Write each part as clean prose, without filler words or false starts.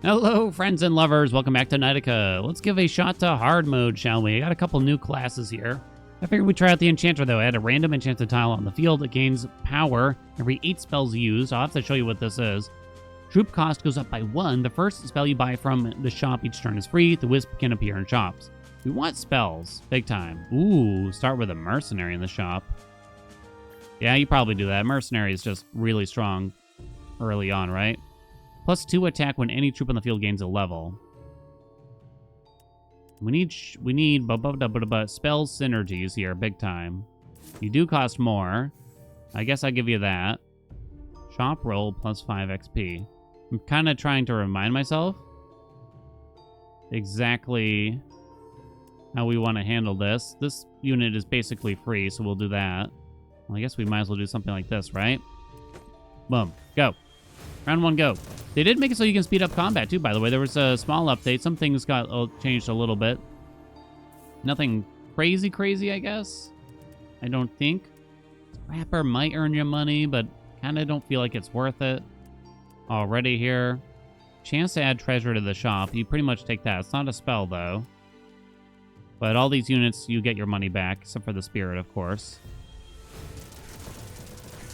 Hello, friends and lovers. Welcome back to Knightica. Let's give a shot to hard mode, shall we? I got a couple new classes here. I figured we'd try out the Enchanter, though. Add a random enchanted tile on the field. It gains power every 8 spells used. I'll have to show you what this is. Troop cost goes up by 1. The first spell you buy from the shop each turn is free. The Wisp can appear in shops. We want spells. Big time. Ooh, start with a Mercenary in the shop. Yeah, you probably do that. Mercenary is just really strong early on, right? +2 attack when any troop on the field gains a level. We need spell synergies here, big time. You do cost more. I guess I'll give you that. Shop roll +5 XP. I'm kind of trying to remind myself exactly how we want to handle this. This unit is basically free, so we'll do that. Well, I guess we might as well do something like this, right? Boom. Go. Round 1, go. They did make it so you can speed up combat, too, by the way. There was a small update. Some things got changed a little bit. Nothing crazy, I guess. I don't think. Scrapper might earn you money, but kind of don't feel like it's worth it. Already here. Chance to add treasure to the shop. You pretty much take that. It's not a spell, though. But all these units, you get your money back, except for the spirit, of course.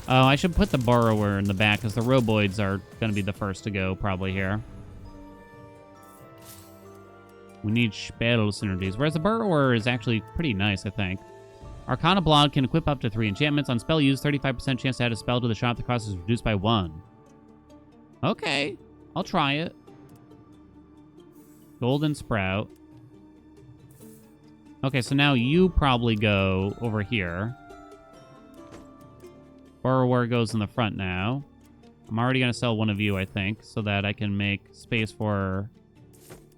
Oh, I should put the Borrower in the back, because the Roboids are going to be the first to go, probably, here. We need spell synergies, whereas the Borrower is actually pretty nice, I think. Arcana Blood can equip up to 3 enchantments. On spell use, 35% chance to add a spell to the shop. The cost is reduced by 1. Okay, I'll try it. Golden Sprout. Okay, so now you probably go over here. Borrower goes in the front now. I'm already going to sell one of you, I think, so that I can make space for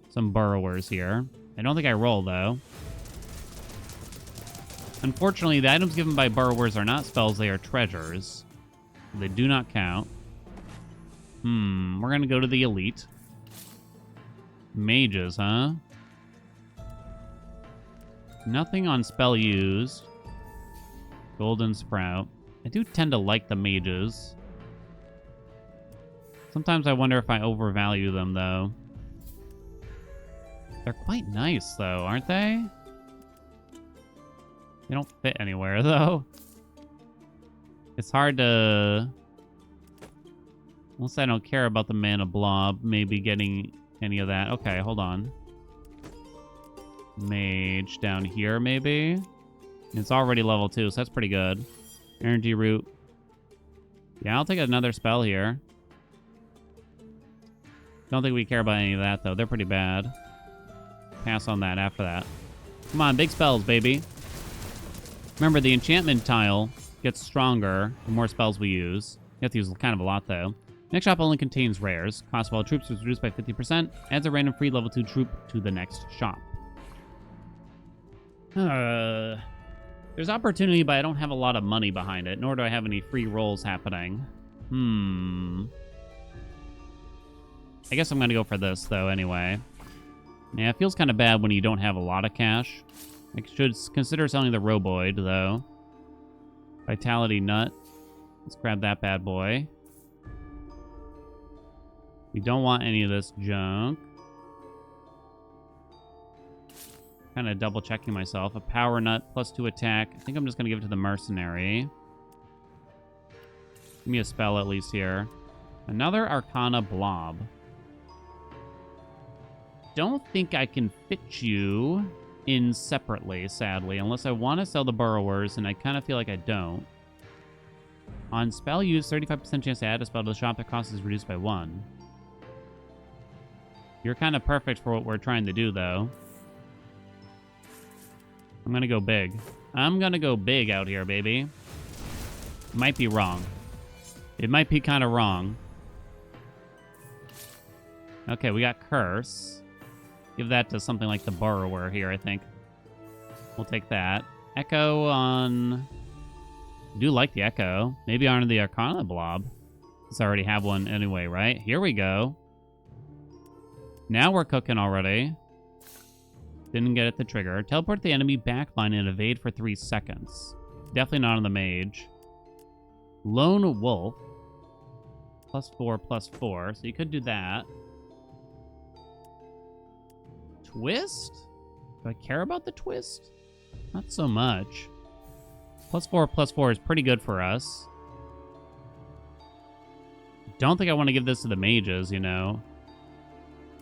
some Borrowers here. I don't think I roll, though. Unfortunately, the items given by Borrowers are not spells, they are treasures. They do not count. We're going to go to the Elite. Mages, huh? Nothing on spell used. Golden Sprout. I do tend to like the mages. Sometimes I wonder if I overvalue them, though. They're quite nice, though, aren't they? They don't fit anywhere, though. It's hard to... Unless I don't care about the mana blob, maybe getting any of that. Okay, hold on. Mage down here, maybe? It's already level 2, so that's pretty good. Energy Root. Yeah, I'll take another spell here. Don't think we care about any of that, though. They're pretty bad. Pass on that after that. Come on, big spells, baby. Remember, the enchantment tile gets stronger the more spells we use. You have to use kind of a lot, though. Next shop only contains rares. Cost of all troops is reduced by 50%. Adds a random free level 2 troop to the next shop. There's opportunity, but I don't have a lot of money behind it, nor do I have any free rolls happening. I guess I'm going to go for this, though, anyway. Yeah, it feels kind of bad when you don't have a lot of cash. I should consider selling the Roboid, though. Vitality Nut. Let's grab that bad boy. We don't want any of this junk. Kind of double checking myself. A Power Nut +2 attack. I think I'm just going to give it to the Mercenary. Give me a spell at least here. Another Arcana Blob. Don't think I can fit you in separately, sadly, unless I want to sell the Borrowers, and I kind of feel like I don't. On spell use, 35% chance to add a spell to the shop. The cost is reduced by 1. You're kind of perfect for what we're trying to do, though. I'm going to go big. I'm going to go big out here, baby. Might be wrong. It might be kind of wrong. Okay, we got Curse. Give that to something like the Borrower here, I think. We'll take that. Echo on... I do like the Echo. Maybe on the Arcana Blob. Since I already have one anyway, right? Here we go. Now we're cooking already. Didn't get it to trigger. Teleport the enemy backline and evade for 3 seconds. Definitely not on the mage. Lone Wolf. +4/+4. So you could do that. twist? Do I care about the twist? Not so much. +4/+4 is pretty good for us. Don't think I want to give this to the mages, you know.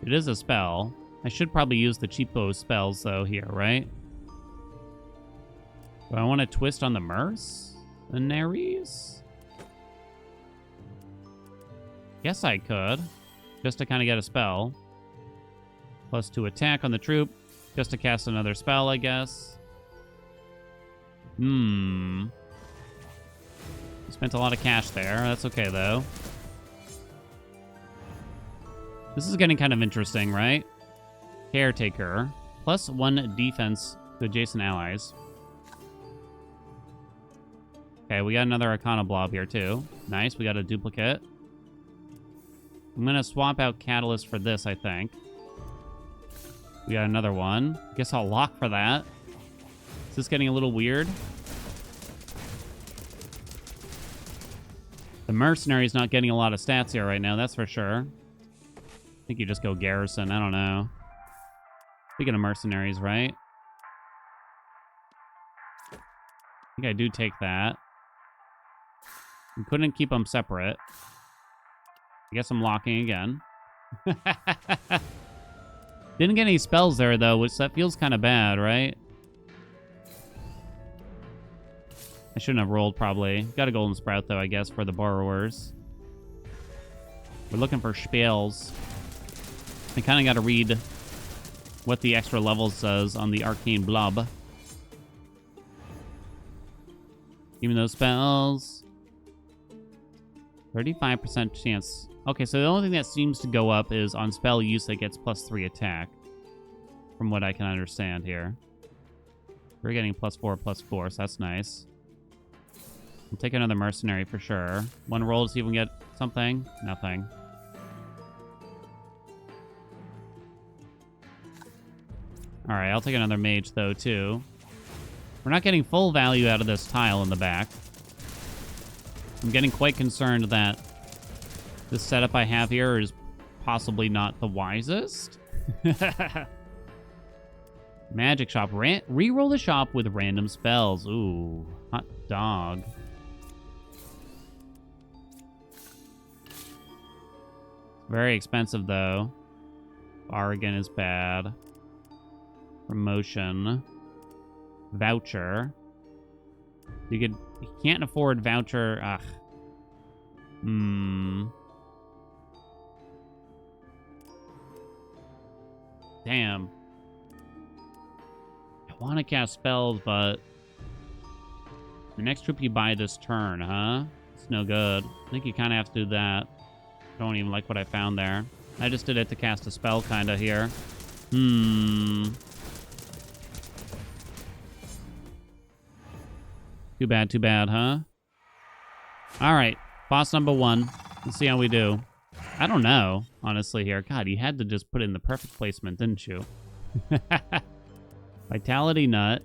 It is a spell. I should probably use the cheapo spells, though, here, right? Do I want to twist on the mercenaries? Guess I could. Just to kind of get a spell. +2 attack on the troop. Just to cast another spell, I guess. Spent a lot of cash there. That's okay, though. This is getting kind of interesting, right? Caretaker. +1 defense to adjacent allies. Okay, we got another Arcana blob here, too. Nice, we got a duplicate. I'm going to swap out Catalyst for this, I think. We got another one. Guess I'll lock for that. Is this getting a little weird? The mercenary's not getting a lot of stats here right now, that's for sure. I think you just go garrison, I don't know. Speaking of mercenaries, right? I think I do take that. We couldn't keep them separate. I guess I'm locking again. Didn't get any spells there, though, which that feels kind of bad, right? I shouldn't have rolled, probably. Got a golden sprout, though, I guess, for the borrowers. We're looking for spells. I kind of got to read what the extra level says on the arcane blob. Give me those spells. 35% chance. Okay, so the only thing that seems to go up is on spell use that gets +3 attack. From what I can understand here. We're getting +4/+4, so that's nice. We'll take another mercenary for sure. One roll to see if we can get something. Nothing. Alright, I'll take another mage, though, too. We're not getting full value out of this tile in the back. I'm getting quite concerned that this setup I have here is possibly not the wisest. Magic shop. Reroll the shop with random spells. Ooh, hot dog. Very expensive, though. Bargain is bad. Promotion. Voucher. You can't afford voucher. Ugh. Damn. I want to cast spells, but the next troop you buy this turn, huh? It's no good. I think you kind of have to do that. I don't even like what I found there. I just did it to cast a spell, kind of, here. Too bad, huh? All right, boss number 1. Let's see how we do. I don't know, honestly, here. God, you had to just put in the perfect placement, didn't you? Vitality nut.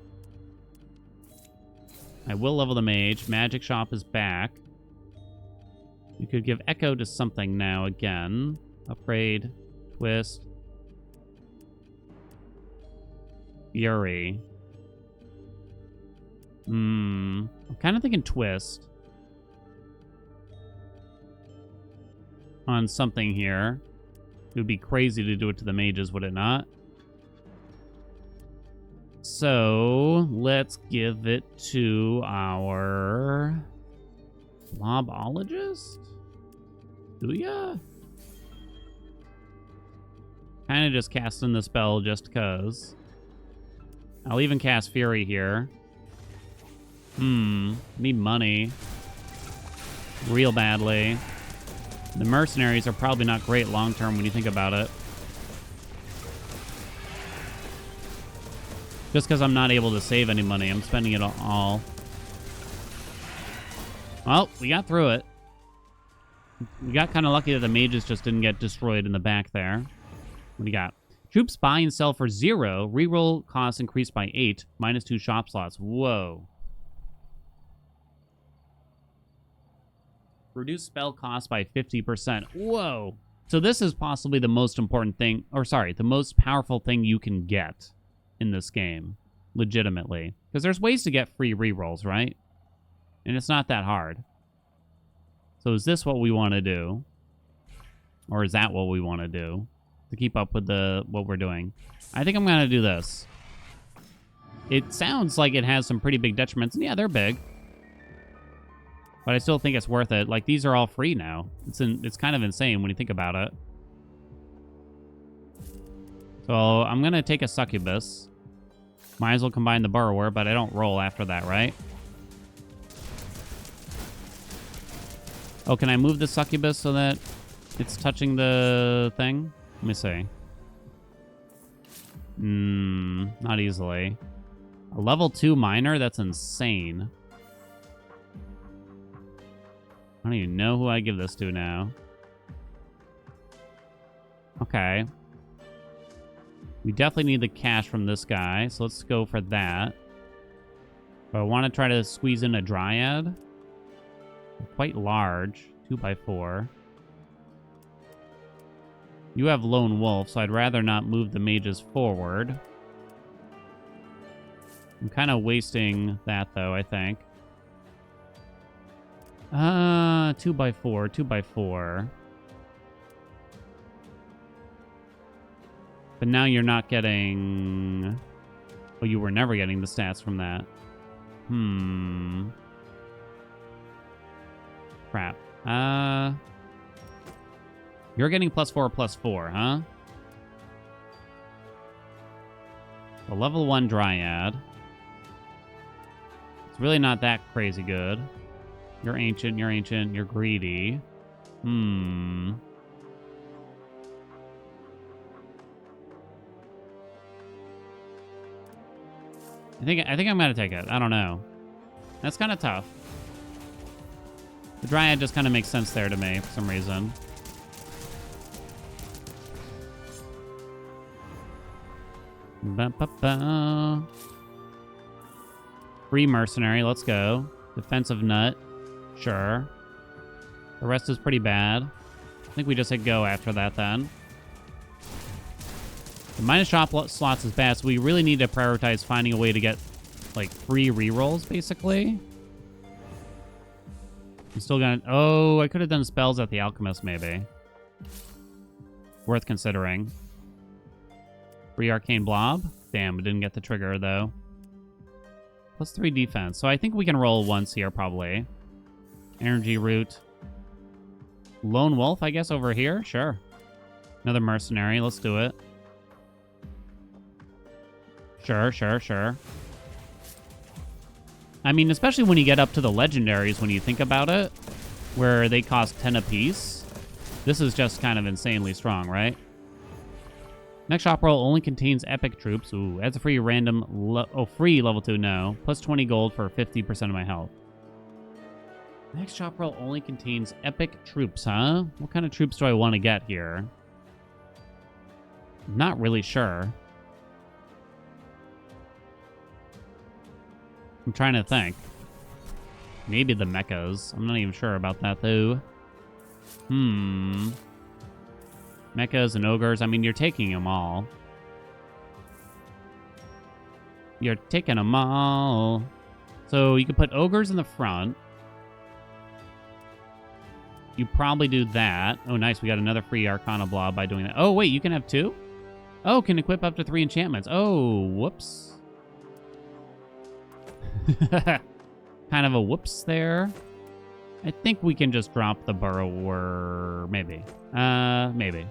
I will level the mage. Magic shop is back. You could give echo to something now again. Upgrade. Twist. Fury. I'm kind of thinking twist. On something here. It would be crazy to do it to the mages, would it not? So, let's give it to our mobologist? Do ya? Kind of just casting the spell just because. I'll even cast Fury here. Need money. Real badly. The mercenaries are probably not great long-term when you think about it. Just because I'm not able to save any money. I'm spending it all. Well, we got through it. We got kind of lucky that the mages just didn't get destroyed in the back there. What do you got? Troops buy and sell for 0. Reroll costs increased by 8. -2 shop slots. Whoa. Reduce spell cost by 50%. Whoa. So this is possibly the most important thing, or sorry, the most powerful thing you can get in this game, legitimately. Because there's ways to get free rerolls, right? And it's not that hard. So is this what we want to do? Or is that what we want to do to keep up with what we're doing? I think I'm going to do this. It sounds like it has some pretty big detriments. And yeah, they're big. But I still think it's worth it. Like, these are all free now. It's kind of insane when you think about it. So I'm going to take a succubus. Might as well combine the burrower, but I don't roll after that, right? Oh, can I move the succubus so that it's touching the thing? Let me see. Not easily. A level 2 miner? That's insane. I don't even know who I give this to now. Okay. We definitely need the cash from this guy, so let's go for that. But I want to try to squeeze in a dryad. They're quite large. 2x4. You have lone wolf, so I'd rather not move the mages forward. I'm kind of wasting that, though, I think. 2x4, 2x4. But now you're not getting... Oh, you were never getting the stats from that. Crap. You're getting +4/+4, huh? A level 1 dryad. It's really not that crazy good. You're ancient, you're greedy. I think I'm gonna take it. I don't know. That's kind of tough. The dryad just kind of makes sense there to me for some reason. Free mercenary, let's go. Defensive nut. Sure. The rest is pretty bad. I think we just hit go after that then. The minus shop slots is bad, so we really need to prioritize finding a way to get, like, free rerolls, basically. I'm still gonna... Oh, I could have done spells at the alchemist, maybe. Worth considering. Free arcane blob. Damn, we didn't get the trigger, though. +3 defense. So I think we can roll once here, probably. Energy root. Lone wolf, I guess, over here? Sure. Another mercenary. Let's do it. Sure. I mean, especially when you get up to the legendaries, when you think about it, where they cost 10 apiece. This is just kind of insanely strong, right? Next shop roll only contains epic troops. Ooh, adds a free random... free level 2, no. +20 gold for 50% of my health. Next shop roll only contains epic troops, huh? What kind of troops do I want to get here? Not really sure. I'm trying to think. Maybe the mechas. I'm not even sure about that, though. Mechas and ogres. I mean, you're taking them all. You're taking them all. So you could put ogres in the front. You probably do that. Oh, nice. We got another free Arcana blob by doing that. Oh, wait. You can have 2? Oh, can equip up to 3 enchantments. Oh, whoops. Kind of a whoops there. I think we can just drop the burrower. Maybe. Maybe.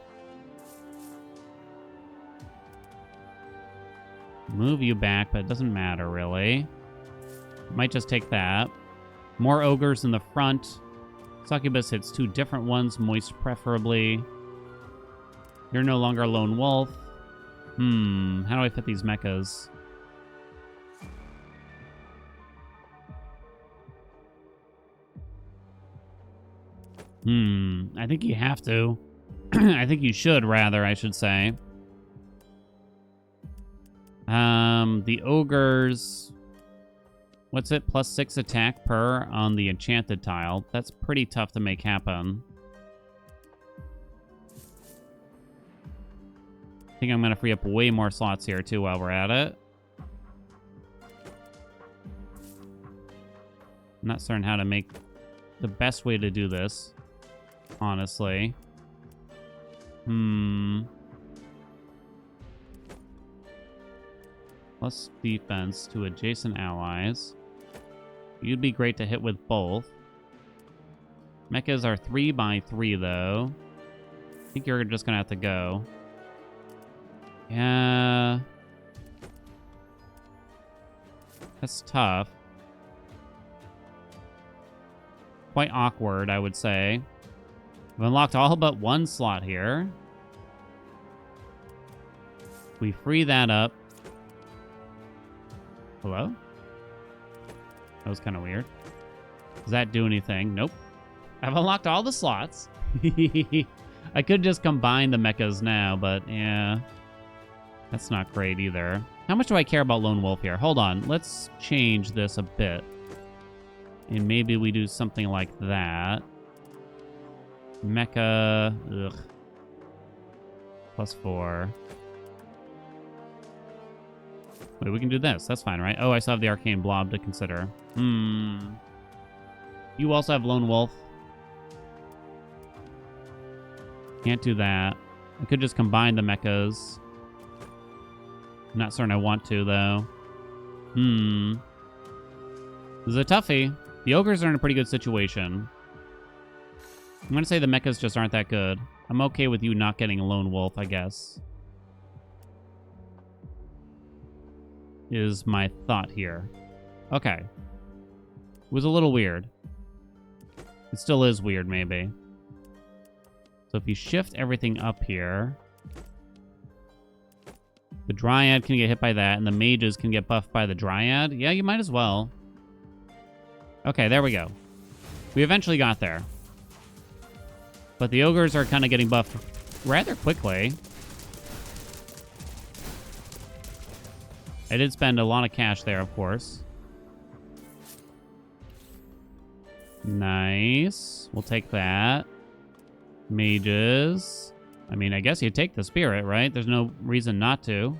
Move you back, but it doesn't matter, really. Might just take that. More ogres in the front. Succubus hits 2 different ones, moist preferably. You're no longer a lone wolf. How do I fit these mechas? I think you have to. I think you should, rather, I should say. The ogres... What's it? +6 attack per on the enchanted tile. That's pretty tough to make happen. I think I'm going to free up way more slots here, too, while we're at it. I'm not certain how to make the best way to do this, honestly. Plus defense to adjacent allies. You'd be great to hit with both. Mechas are 3x3, though. I think you're just going to have to go. Yeah. That's tough. Quite awkward, I would say. We've unlocked all but one slot here. We free that up. Hello? That was kind of weird. Does that do anything? Nope. I've unlocked all the slots. I could just combine the mechas now, but yeah. That's not great either. How much do I care about Lone Wolf here? Hold on. Let's change this a bit. And maybe we do something like that. Mecha. Ugh. +4. Wait, we can do this. That's fine, right? Oh, I still have the Arcane Blob to consider. You also have Lone Wolf. Can't do that. I could just combine the mechas. I'm not certain I want to, though. This is a toughie. The ogres are in a pretty good situation. I'm going to say the mechas just aren't that good. I'm okay with you not getting a Lone Wolf, I guess. Is my thought here. Okay. It was a little weird. It still is weird, maybe. So if you shift everything up here, the Dryad can get hit by that, and the mages can get buffed by the Dryad. Yeah, you might as well. Okay, there we go. We eventually got there. But the ogres are kind of getting buffed rather quickly. I did spend a lot of cash there, of course. Nice. We'll take that. Mages. I mean, I guess you take the spirit, right? There's no reason not to.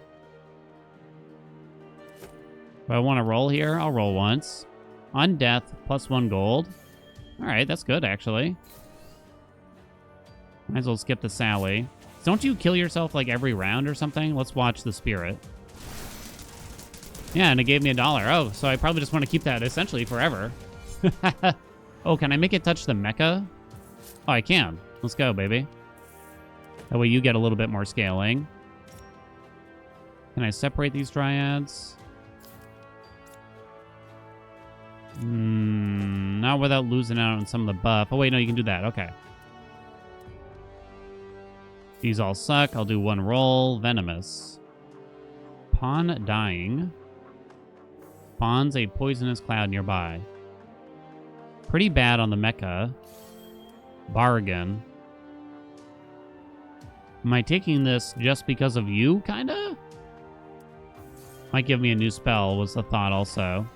If I want to roll here, I'll roll once. On death, +1 gold. All right, that's good, actually. Might as well skip the Sally. Don't you kill yourself like every round or something? Let's watch the spirit. Yeah, and it gave me $1. Oh, so I probably just want to keep that essentially forever. Oh, can I make it touch the mecha? Oh, I can. Let's go, baby. That way you get a little bit more scaling. Can I separate these dryads? Not without losing out on some of the buff. Oh, wait, no, you can do that. Okay. These all suck. I'll do one roll. Venomous. Pawn dying. Spawns a poisonous cloud nearby. Pretty bad on the mecha. Bargain. Am I taking this just because of you, kinda? Might give me a new spell, was the thought also.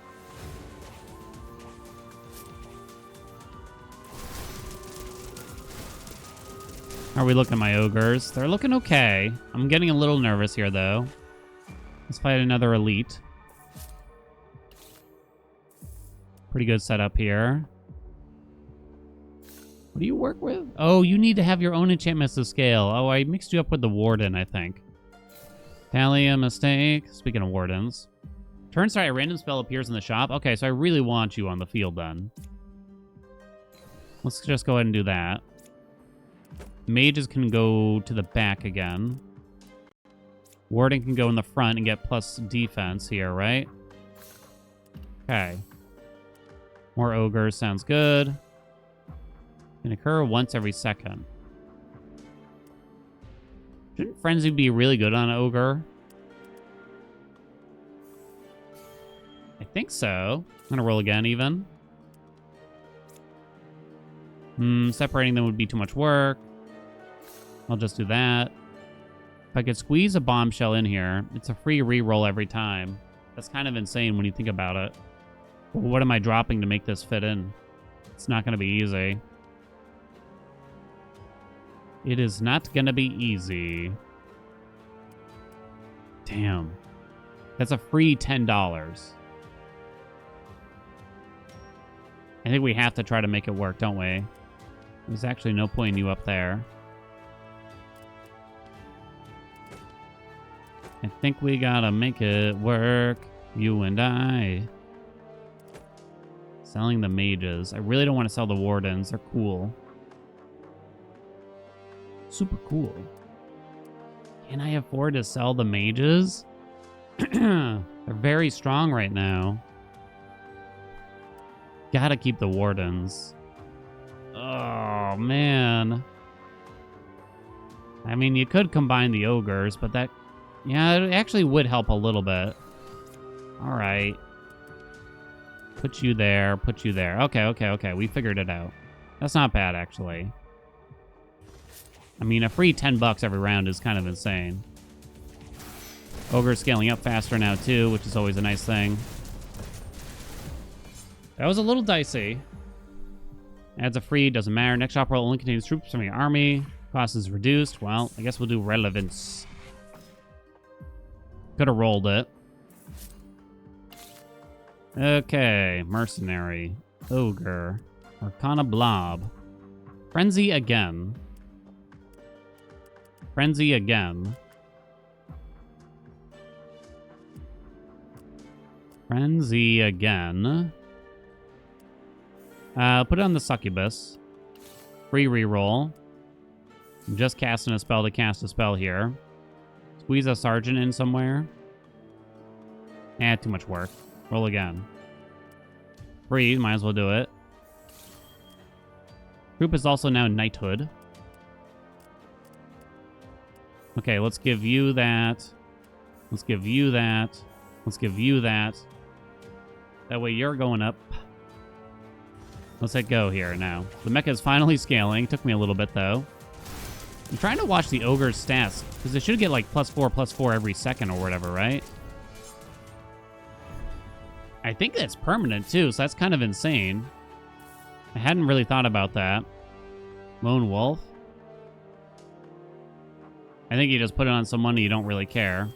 How are we looking, my ogres? They're looking okay. I'm getting a little nervous here, though. Let's fight another elite. Pretty good setup here. What do you work with? Oh, you need to have your own enchantments to scale. Oh, I mixed you up with the warden, I think. Tally mistake. Speaking of wardens. Turn start, a random spell appears in the shop. Okay, so I really want you on the field then. Let's just go ahead and do that. Mages can go to the back again. Warden can go in the front and get plus defense here, right? Okay. More ogres sounds good. Can occur once every second. Shouldn't Frenzy be really good on ogre? I think so. I'm gonna roll again, even. Separating them would be too much work. I'll just do that. If I could squeeze a bombshell in here, it's a free reroll every time. That's kind of insane when you think about it. Well, what am I dropping to make this fit in? It's not going to be easy. It is not going to be easy. Damn. That's a free $10. I think we have to try to make it work, don't we? There's actually no point in you up there. I think we gotta make it work, you and I. Selling the mages. I really don't want to sell the wardens. They're cool. Super cool. Can I afford to sell the mages? They're very strong right now. Gotta keep the wardens. Oh, man. I mean, you could combine the ogres, but that... Yeah, it actually would help a little bit. All right. Put you there, put you there. Okay. We figured it out. That's not bad, actually. I mean, a free $10 every round is kind of insane. Ogre's scaling up faster now, too, which is always a nice thing. That was a little dicey. Adds a free, doesn't matter. Next shop roll only contains troops from your army. Cost is reduced. Well, I guess we'll do relevance. Could have rolled it. Okay, mercenary, ogre, arcana blob, frenzy again, frenzy again, frenzy again. Put it on the succubus. Free reroll. I'm just casting a spell to cast a spell here. Squeeze a sergeant in somewhere. Too much work. Roll again. Free, might as well do it. Group is also now knighthood. Okay, let's give you that. Let's give you that. Let's give you that. That way you're going up. Let's hit go here now. The mecha is finally scaling. Took me a little bit, though. I'm trying to watch the ogre's stats, because it should get like +4/+4 every second or whatever, right? I think that's permanent, too, so that's kind of insane. I hadn't really thought about that. Lone Wolf. I think you just put it on some money you don't really care.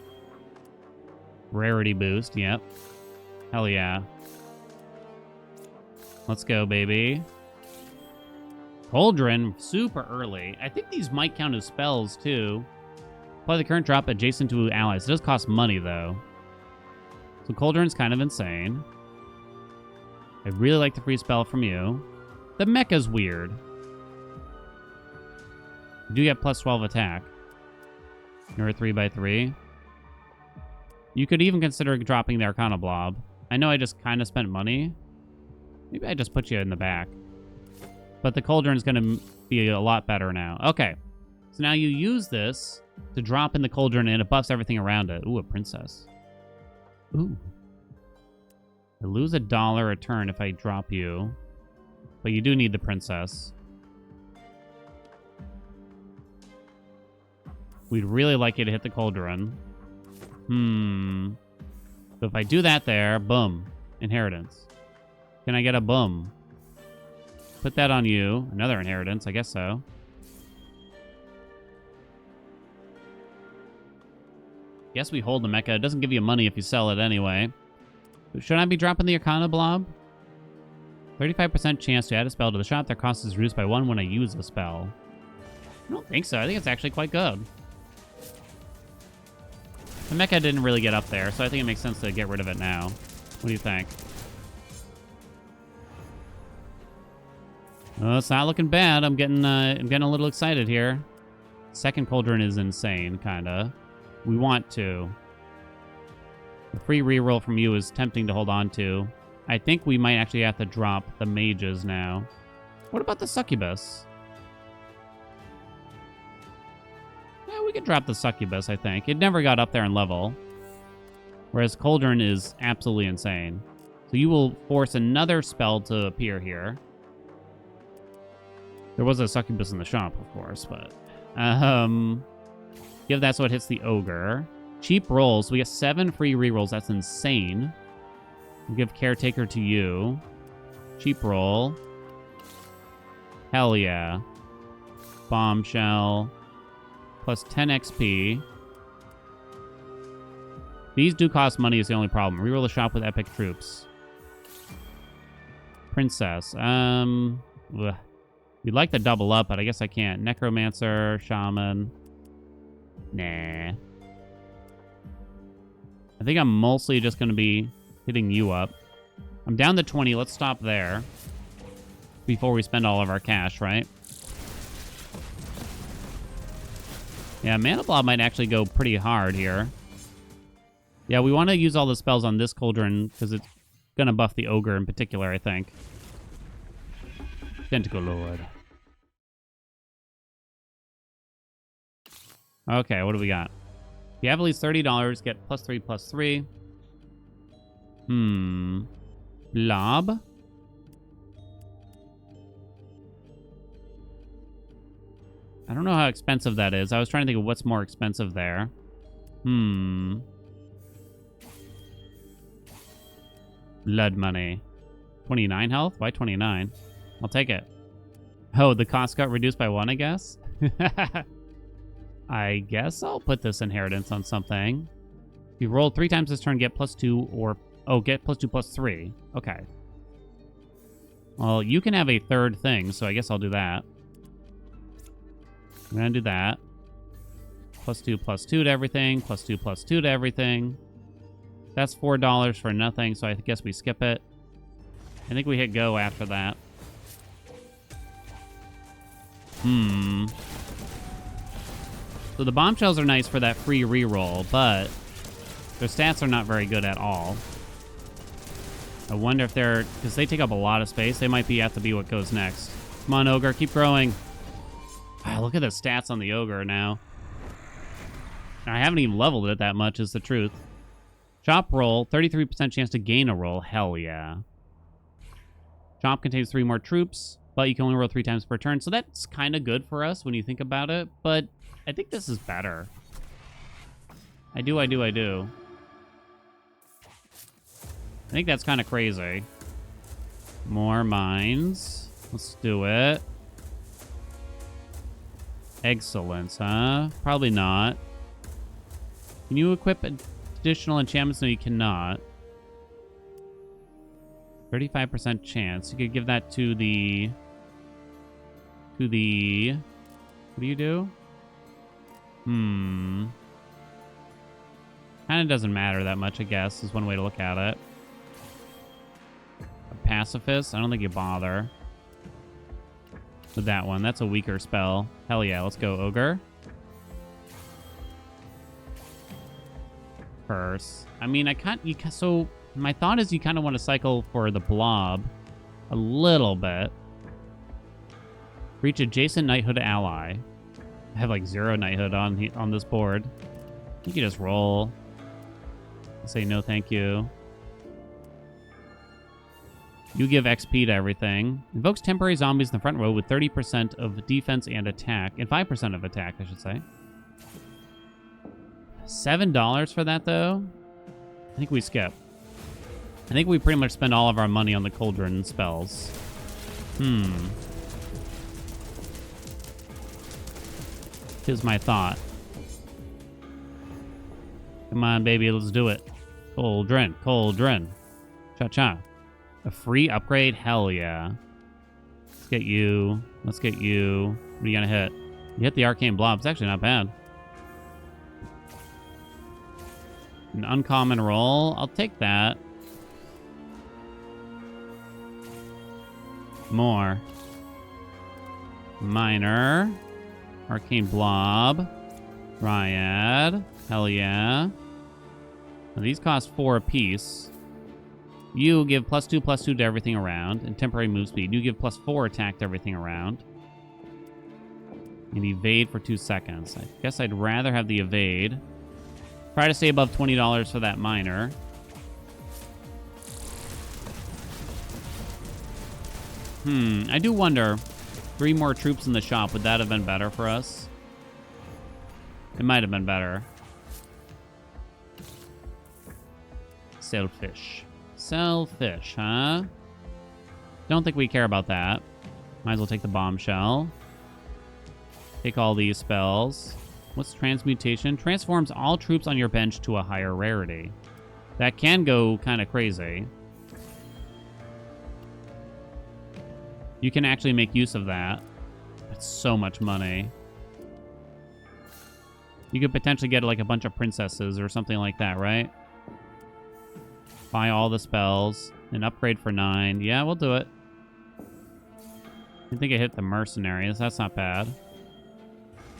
Rarity boost, yep. Hell yeah. Let's go, baby. Cauldron, super early. I think these might count as spells, too. Apply the current drop adjacent to allies. It does cost money, though. So Cauldron's kind of insane. I really like the free spell from you. The mecha's weird. You do get +12 attack. You're a 3x3. You could even consider dropping the Arcana Blob. I know I just kind of spent money. Maybe I just put you in the back. But the Cauldron's going to be a lot better now. Okay. So now you use this to drop in the Cauldron and it buffs everything around it. Ooh, a princess. Ooh. I lose $1 a turn if I drop you. But you do need the princess. We'd really like you to hit the Cauldron. So if I do that there, boom. Inheritance. Can I get a boom? Put that on you. Another inheritance, I guess so. Guess we hold the mecha. It doesn't give you money if you sell it anyway. Should I be dropping the Arcana Blob? 35% chance to add a spell to the shop. Their cost is reduced by 1 when I use a spell. I don't think so. I think it's actually quite good. The mecha didn't really get up there, so I think it makes sense to get rid of it now. What do you think? Oh, it's not looking bad. I'm getting a little excited here. Second Cauldron is insane, kinda. We want to. The free reroll from you is tempting to hold on to. I think we might actually have to drop the mages now. What about the succubus? Yeah, we could drop the succubus, I think. It never got up there in level. Whereas Cauldron is absolutely insane. So you will force another spell to appear here. There was a succubus in the shop, of course, but... give that so it hits the ogre. Cheap rolls. We get 7 free rerolls. That's insane. We'll give Caretaker to you. Cheap roll. Hell yeah. Bombshell. Plus 10 XP. These do cost money is the only problem. Reroll the shop with epic troops. Princess. Ugh. We'd like to double up, but I guess I can't. Necromancer, Shaman. Nah. I think I'm mostly just going to be hitting you up. I'm down to 20. Let's stop there. Before we spend all of our cash, right? Yeah, Mana Blob might actually go pretty hard here. Yeah, we want to use all the spells on this Cauldron because it's going to buff the ogre in particular, I think. Tentacle Lord. Okay, what do we got? If you have at least $30, get +3/+3. Blob. I don't know how expensive that is. I was trying to think of what's more expensive there. Blood money. 29 health? Why 29? I'll take it. Oh, the cost got reduced by 1, I guess? I guess I'll put this inheritance on something. If you roll 3 times this turn, get +2 or... Oh, get +2/+3. Okay. Well, you can have a third thing, so I guess I'll do that. I'm going to do that. +2/+2 to everything. +2/+2 to everything. That's $4 for nothing, so I guess we skip it. I think we hit go after that. So the bombshells are nice for that free reroll, but their stats are not very good at all. I wonder if they're... Because they take up a lot of space, they might have to be what goes next. Come on, Ogre, keep growing. Wow, look at the stats on the Ogre now. I haven't even leveled it that much, is the truth. Shop roll, 33% chance to gain a roll. Hell yeah. Shop contains 3 more troops, but you can only roll 3 times per turn. So that's kind of good for us when you think about it, but I think this is better. I do. I think that's kind of crazy. More mines. Let's do it. Excellence, huh? Probably not. Can you equip additional enchantments? No, you cannot. 35% chance. You could give that to the... What do you do? Kind of doesn't matter that much, I guess, is one way to look at it. A pacifist? I don't think you bother with that one. That's a weaker spell. Hell yeah, let's go Ogre. Curse. I mean, so my thought is you kind of want to cycle for the blob a little bit. Reach adjacent knighthood ally. I have like 0 knighthood on this board. You can just roll. Say no thank you. You give XP to everything. Invokes temporary zombies in the front row with 30% of defense and attack. And 5% of attack, I should say. $7 for that, though? I think we skip. I think we pretty much spend all of our money on the Cauldron spells. Here's my thought. Come on, baby, let's do it. Cauldron. Cha-cha. A free upgrade? Hell yeah. Let's get you. What are you gonna hit? You hit the Arcane Blob. It's actually not bad. An uncommon roll. I'll take that. More. Minor. Arcane Blob. Dryad. Hell yeah. Now, these cost 4 apiece. You give +2/+2 to everything around, and temporary move speed. You give +4 attack to everything around. And evade for 2 seconds. I guess I'd rather have the evade. Try to stay above $20 for that minor. I do wonder, 3 more troops in the shop, would that have been better for us? It might have been better. Selfish, huh? Don't think we care about that. Might as well take the bombshell. Take all these spells. What's transmutation? Transforms all troops on your bench to a higher rarity. That can go kind of crazy. You can actually make use of that. That's so much money. You could potentially get like a bunch of princesses or something like that, right? Buy all the spells. An upgrade for 9. Yeah, we'll do it. I think I hit the mercenaries. That's not bad.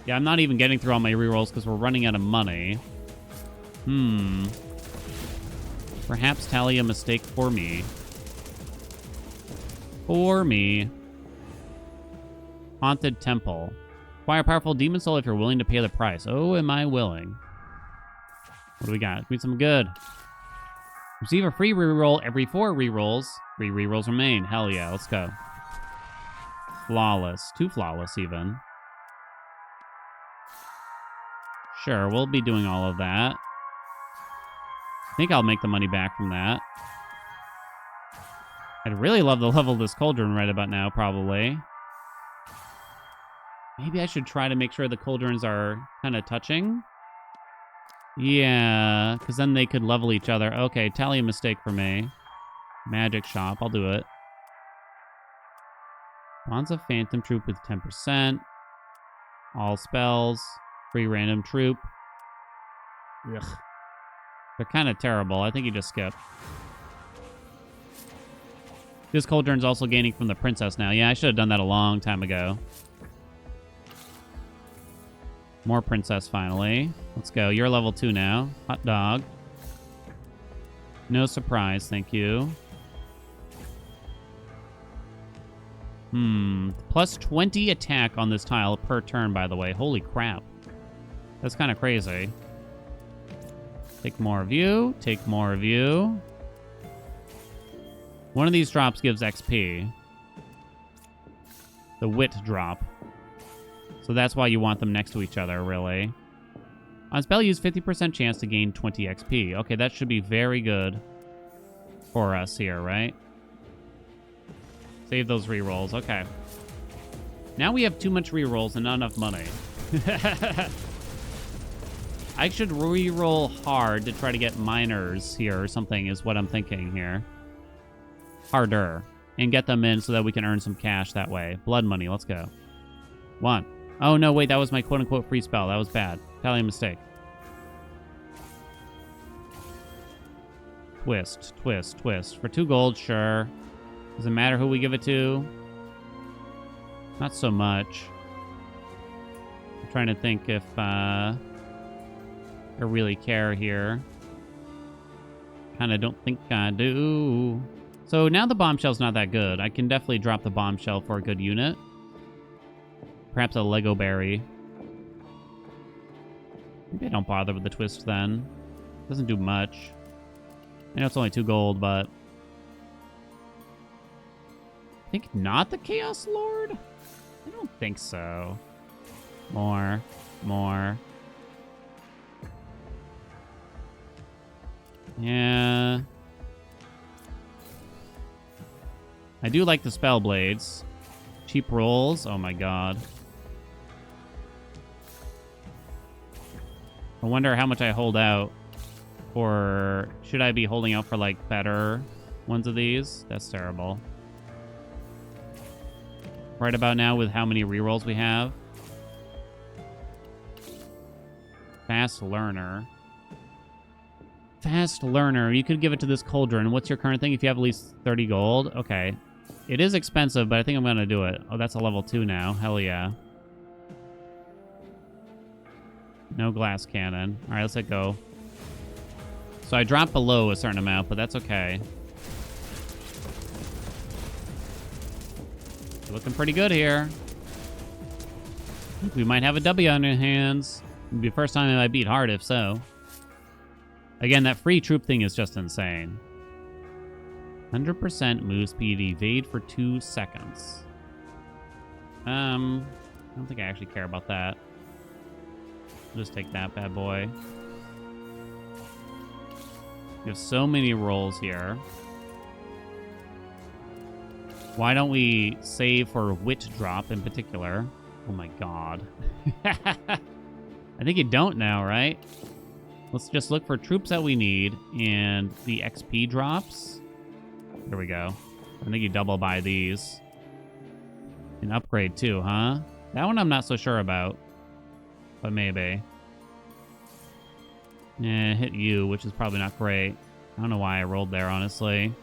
Yeah, I'm not even getting through all my rerolls because we're running out of money. Perhaps tally a mistake for me. Haunted Temple. Acquire a powerful demon soul if you're willing to pay the price. Oh, am I willing? What do we got? Read some good. Receive a free reroll every 4 rerolls. 3 rerolls remain. Hell yeah, let's go. Flawless. 2 flawless, even. Sure, we'll be doing all of that. I think I'll make the money back from that. I'd really love to level this Cauldron right about now, probably. Maybe I should try to make sure the Cauldrons are kind of touching. Yeah, because then they could level each other. Okay, tally a mistake for me. Magic shop, I'll do it. Bonds of Phantom Troop with 10%. All spells. Free random troop. Ugh. They're kind of terrible. I think you just skip. This Cauldron's also gaining from the princess now. Yeah, I should have done that a long time ago. More princess, finally. Let's go. You're level 2 now. Hot dog. No surprise, thank you. Plus 20 attack on this tile per turn, by the way. Holy crap. That's kind of crazy. Take more of you. Take more of you. One of these drops gives XP. The wit drop. So that's why you want them next to each other, really. On spell, use 50% chance to gain 20 XP. Okay, that should be very good for us here, right? Save those rerolls. Okay. Now we have too much rerolls and not enough money. I should reroll hard to try to get minors here or something is what I'm thinking here. Harder. And get them in so that we can earn some cash that way. Blood money. Let's go. 1. Oh, no, wait. That was my quote-unquote free spell. That was bad. Tally a mistake. Twist, twist, twist. For 2 gold, sure. Does it matter who we give it to? Not so much. I'm trying to think if I really care here. Kind of don't think I do. So now the bombshell's not that good. I can definitely drop the bombshell for a good unit. Perhaps a Lego berry. Maybe I don't bother with the twist then. Doesn't do much. I know it's only 2 gold, but... I think not the Chaos Lord? I don't think so. More. More. Yeah. I do like the spell blades. Cheap rolls. Oh my god. I wonder how much I hold out. Or should I be holding out for like better ones of these? That's terrible. Right about now with how many rerolls we have. Fast learner. Fast learner. You could give it to this Cauldron. What's your current thing? If you have at least 30 gold. Okay. It is expensive, but I think I'm going to do it. Oh, that's a level 2 now. Hell yeah. No glass cannon. All right, let's let go. So I dropped below a certain amount, but that's okay. Looking pretty good here. We might have a W on our hands. It'll be the first time I beat hard, if so. Again, that free troop thing is just insane. 100% move speed, evade for 2 seconds. I don't think I actually care about that. I'll just take that bad boy. We have so many rolls here. Why don't we save for wit drop in particular? Oh my god. I think you don't now, right? Let's just look for troops that we need and the XP drops. There we go. I think you double buy these. And upgrade too, huh? That one I'm not so sure about. But maybe. Hit you, which is probably not great. I don't know why I rolled there, honestly.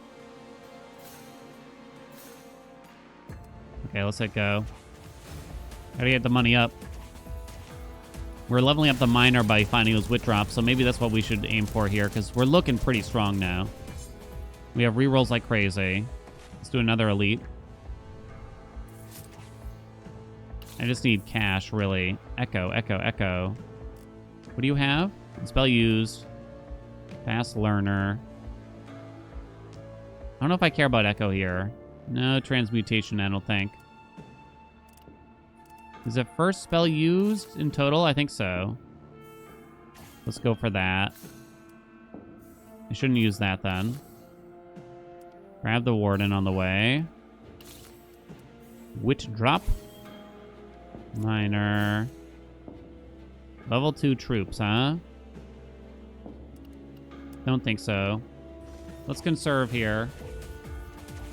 Okay, let's hit go. Gotta get the money up. We're leveling up the miner by finding those wit drops, so maybe that's what we should aim for here, because we're looking pretty strong now. We have rerolls like crazy. Let's do another elite. I just need cash, really. Echo, echo, echo. What do you have? Spell used. Fast learner. I don't know if I care about echo here. No transmutation, I don't think. Is it first spell used in total? I think so. Let's go for that. I shouldn't use that then. Grab the warden on the way. Wit drop. Minor. Level 2 troops, huh? Don't think so. Let's conserve here.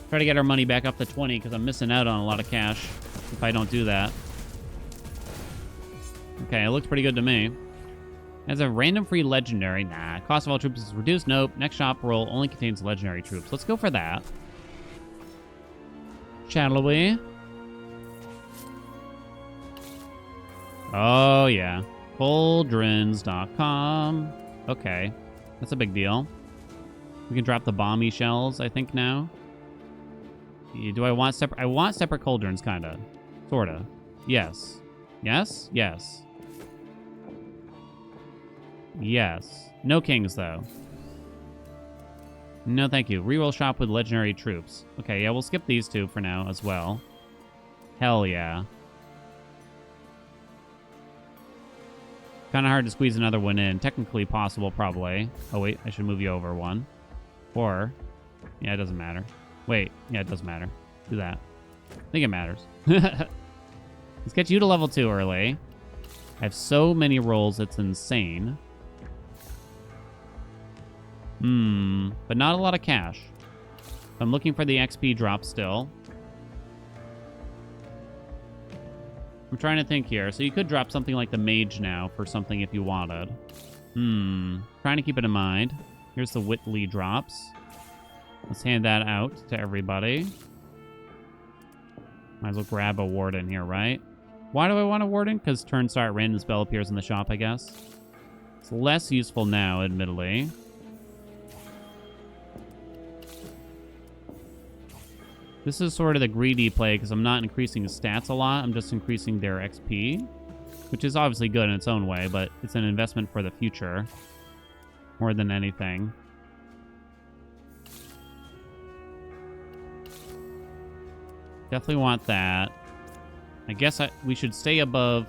Try to get our money back up to 20 because I'm missing out on a lot of cash if I don't do that. Okay, it looks pretty good to me. As a random free legendary, nah. Cost of all troops is reduced, nope. Next shop roll only contains legendary troops. Let's go for that. Shall we? Oh, yeah. Cauldrons.com. Okay. That's a big deal. We can drop the bomby shells, I think, now. Do I want separate? I want separate cauldrons, kind of. Sort of. Yes. Yes? Yes. Yes. No kings, though. No, thank you. Reroll shop with legendary troops. Okay, yeah, we'll skip these two for now as well. Hell yeah. Kind of hard to squeeze another one in. Technically possible, probably. Oh, wait. I should move you over one. Or... yeah, it doesn't matter. Wait. Yeah, it does matter. Do that. I think it matters. Let's get you to level 2 early. I have so many rolls, it's insane. But not a lot of cash. I'm looking for the XP drop still. I'm trying to think here. So you could drop something like the mage now for something if you wanted. Trying to keep it in mind. Here's the Whitley drops. Let's hand that out to everybody. Might as well grab a warden here, right? Why do I want a warden? Because turn start, random spell appears in the shop, I guess. It's less useful now, admittedly. This is sort of the greedy play because I'm not increasing his stats a lot. I'm just increasing their XP, which is obviously good in its own way, but it's an investment for the future more than anything. Definitely want that. I guess we should stay above...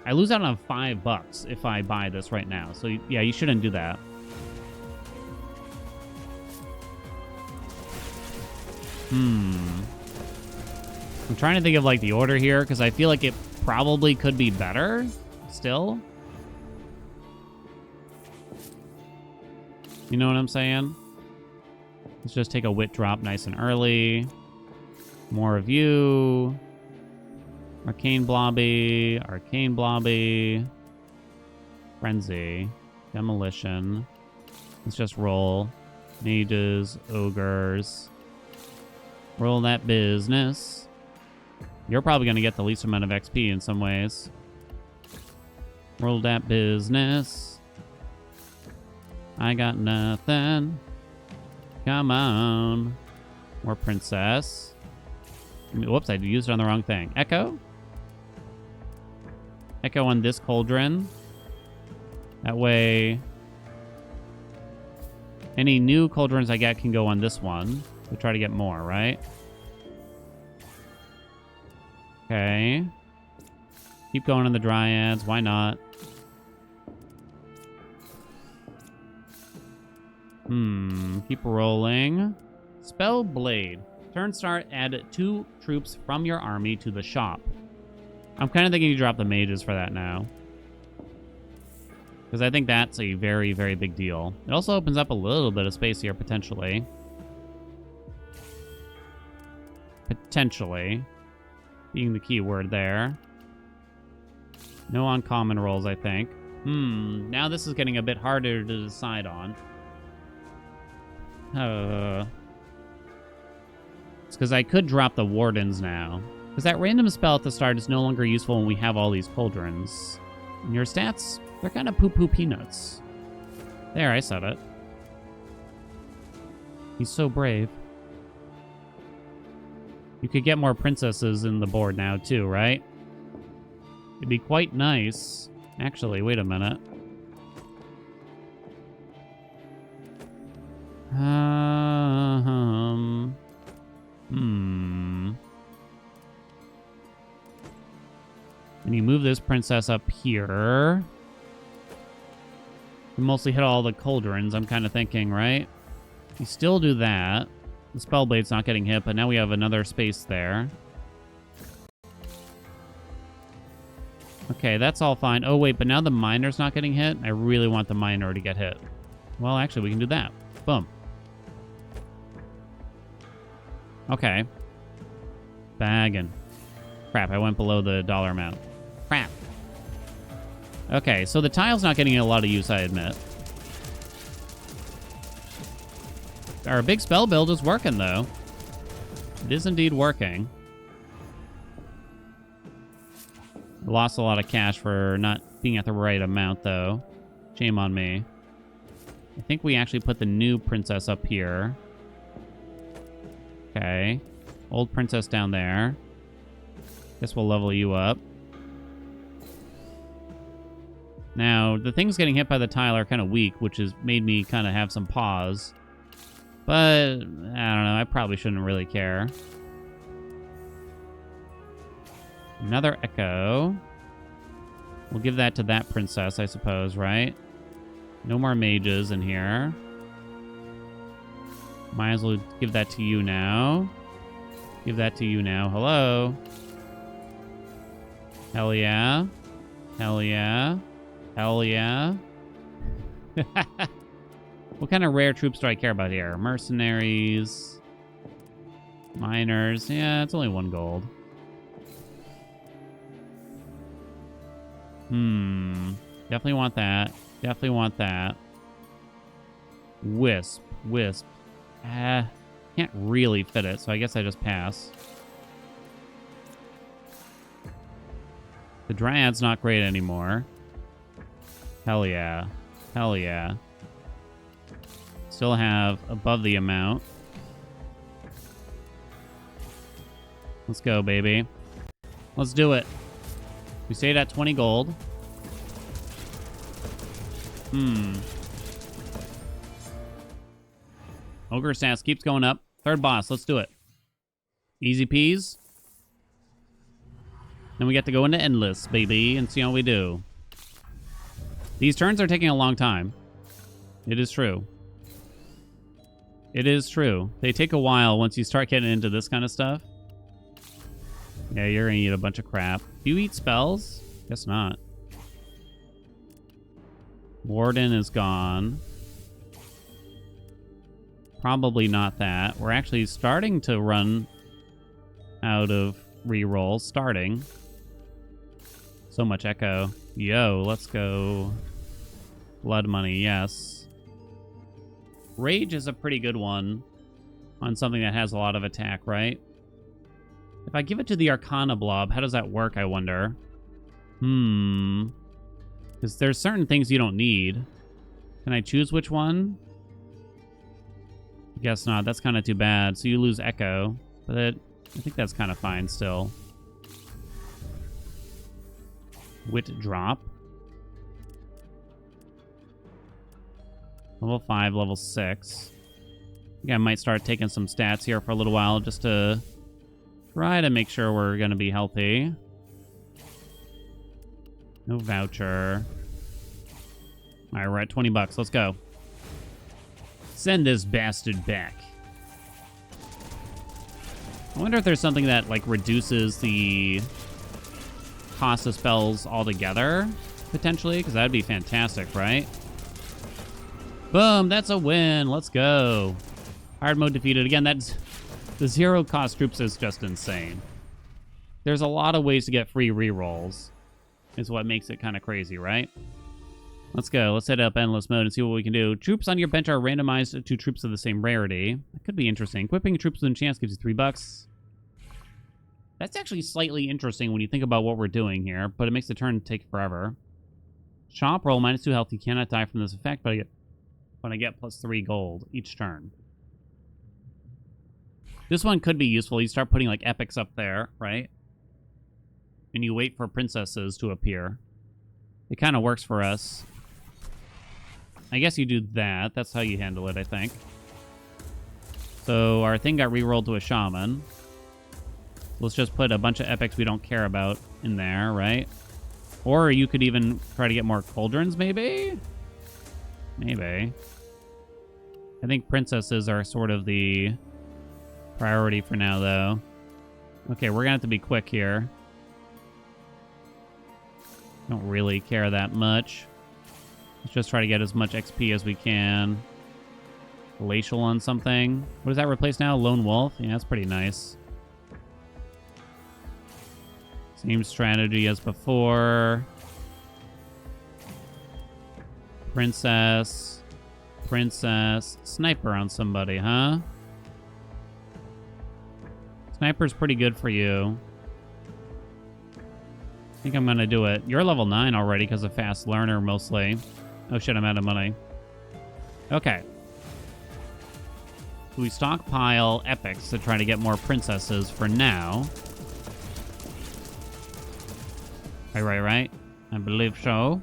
I lose out on $5 if I buy this right now. So, yeah, you shouldn't do that. I'm trying to think of, like, the order here, because I feel like it probably could be better still. You know what I'm saying? Let's just take a wit drop nice and early. More of you. Arcane Blobby. Arcane Blobby. Frenzy. Demolition. Let's just roll. Mages. Ogres. Roll that business. You're probably going to get the least amount of XP in some ways. Roll that business. I got nothing. Come on. More princess. Whoops, I used it on the wrong thing. Echo? Echo on this cauldron. That way, any new cauldrons I get can go on this one. We'll try to get more, right? Okay. Keep going on the dryads. Why not? Keep rolling. Spell Blade. Turn start, add 2 troops from your army to the shop. I'm kind of thinking you drop the mages for that now. Because I think that's a very, very big deal. It also opens up a little bit of space here, potentially. Potentially. Being the key word there. No uncommon rolls, I think. Now this is getting a bit harder to decide on. It's because I could drop the Wardens now. Because that random spell at the start is no longer useful when we have all these Cauldrons. And your stats, they're kind of poo-poo peanuts. There, I said it. He's so brave. You could get more princesses in the board now, too, right? It'd be quite nice. Actually, wait a minute. And you move this princess up here. You mostly hit all the Cauldrons, I'm kind of thinking, right? You still do that. The Spellblade's not getting hit, but now we have another space there. Okay, that's all fine. Oh, wait, but now the Minor's not getting hit? I really want the Minor to get hit. Well, actually, we can do that. Boom. Okay. Bagging. Crap, I went below the dollar amount. Crap. Okay, so the tile's not getting a lot of use, I admit. Our big spell build is working, though. It is indeed working. I lost a lot of cash for not being at the right amount, though. Shame on me. I think we actually put the new princess up here. Okay. Old princess down there. Guess we'll level you up. Now, the things getting hit by the tile are kind of weak, which has made me kind of have some pause. But, I don't know, I probably shouldn't really care. Another Echo. We'll give that to that princess, I suppose, right? No more mages in here. Might as well give that to you now. Give that to you now. Hello? Hell yeah. Hell yeah. Hell yeah. What kind of rare troops do I care about here? Mercenaries. Miners. Yeah, it's only 1 gold. Definitely want that. Definitely want that. Wisp. Wisp. Can't really fit it, so I guess I just pass. The Dryad's not great anymore. Hell yeah. Hell yeah. Still have above the amount. Let's go, baby. Let's do it. We stayed at 20 gold. Ogre stats keeps going up. 3rd boss. Let's do it. Easy peas. Then we get to go into Endless, baby, and see how we do. These turns are taking a long time. It is true. It is true. They take a while once you start getting into this kind of stuff. Yeah, you're gonna eat a bunch of crap. Do you eat spells? Guess not. Warden is gone. Probably not that. We're actually starting to run out of rerolls. Starting. So much Echo. Yo, let's go. Blood money, yes. Rage is a pretty good one on something that has a lot of attack, right? If I give it to the Arcana blob, how does that work, I wonder? Because there's certain things you don't need. Can I choose which one? Guess not. That's kind of too bad. So you lose Echo. But I think that's kind of fine still. Wit drop. Level 5, level 6. I think I might start taking some stats here for a little while just to try to make sure we're going to be healthy. No voucher. All right, we're at 20 bucks. Let's go. Send this bastard back. I wonder if there's something that, like, reduces the cost of spells altogether. potentially, because that'd be fantastic, right? Boom, that's a win. Let's go. Hard mode defeated. Again, that's the zero cost troops is just insane. There's a lot of ways to get free rerolls, is what makes it kind of crazy, right? Let's go. Let's hit up endless mode and see what we can do. Troops on your bench are randomized to troops of the same rarity. That could be interesting. Equipping troops with a chance gives you $3. That's actually slightly interesting when you think about what we're doing here, but it makes the turn take forever. Shop roll -2 health. You cannot die from this effect, but I get +3 gold each turn. This one could be useful. You start putting like epics up there, right? And you wait for princesses to appear. It kind of works for us. I guess you do that. That's how you handle it, I think. So our thing got rerolled to a shaman. Let's just put a bunch of epics we don't care about in there, right? Or you could even try to get more cauldrons, maybe? Maybe. I think princesses are sort of the priority for now, though. Okay, we're gonna have to be quick here. Don't really care that much. Let's just try to get as much XP as we can. Glacial on something. What does that replace now? Lone Wolf? Yeah, that's pretty nice. Same strategy as before. Princess. Princess. Sniper on somebody, huh? Sniper's pretty good for you. I think I'm going to do it. You're level 9 already because of fast learner, mostly. Oh, shit, I'm out of money. Okay. We stockpile epics to try to get more princesses for now. Right. I believe so.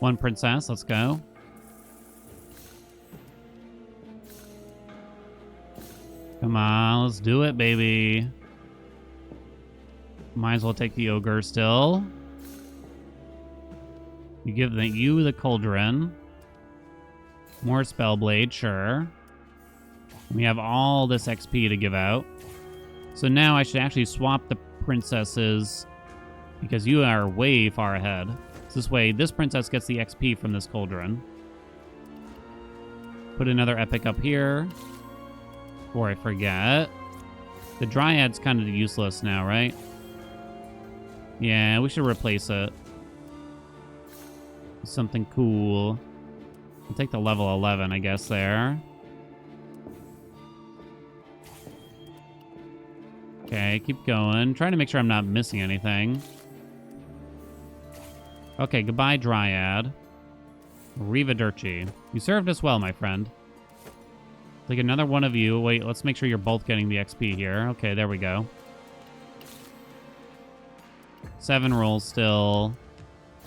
One princess. Let's go. Come on. Let's do it, baby. Might as well take the ogre still. You give you the cauldron. More spellblade, sure. We have all this XP to give out. So now I should actually swap the princesses because you are way far ahead. So this way, this princess gets the XP from this cauldron. Put another epic up here. Before I forget. The dryad's kind of useless now, right? Yeah, we should replace it. Something cool. I'll take the level 11, I guess, there. Okay, keep going. Trying to make sure I'm not missing anything. Okay, goodbye, Dryad. Arrivederci. You served us well, my friend. Take another one of you. Wait, let's make sure you're both getting the XP here. Okay, there we go. 7 rolls still.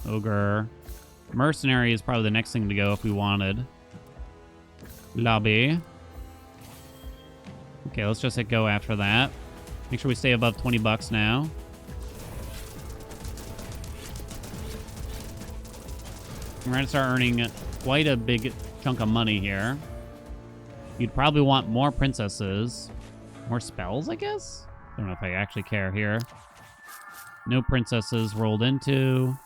Ogre. Mercenary is probably the next thing to go if we wanted. Lobby. Okay, let's just hit go after that. Make sure we stay above $20 now. We're going to start earning quite a big chunk of money here. You'd probably want more princesses. More spells, I guess? Don't know if I actually care here. No princesses rolled into.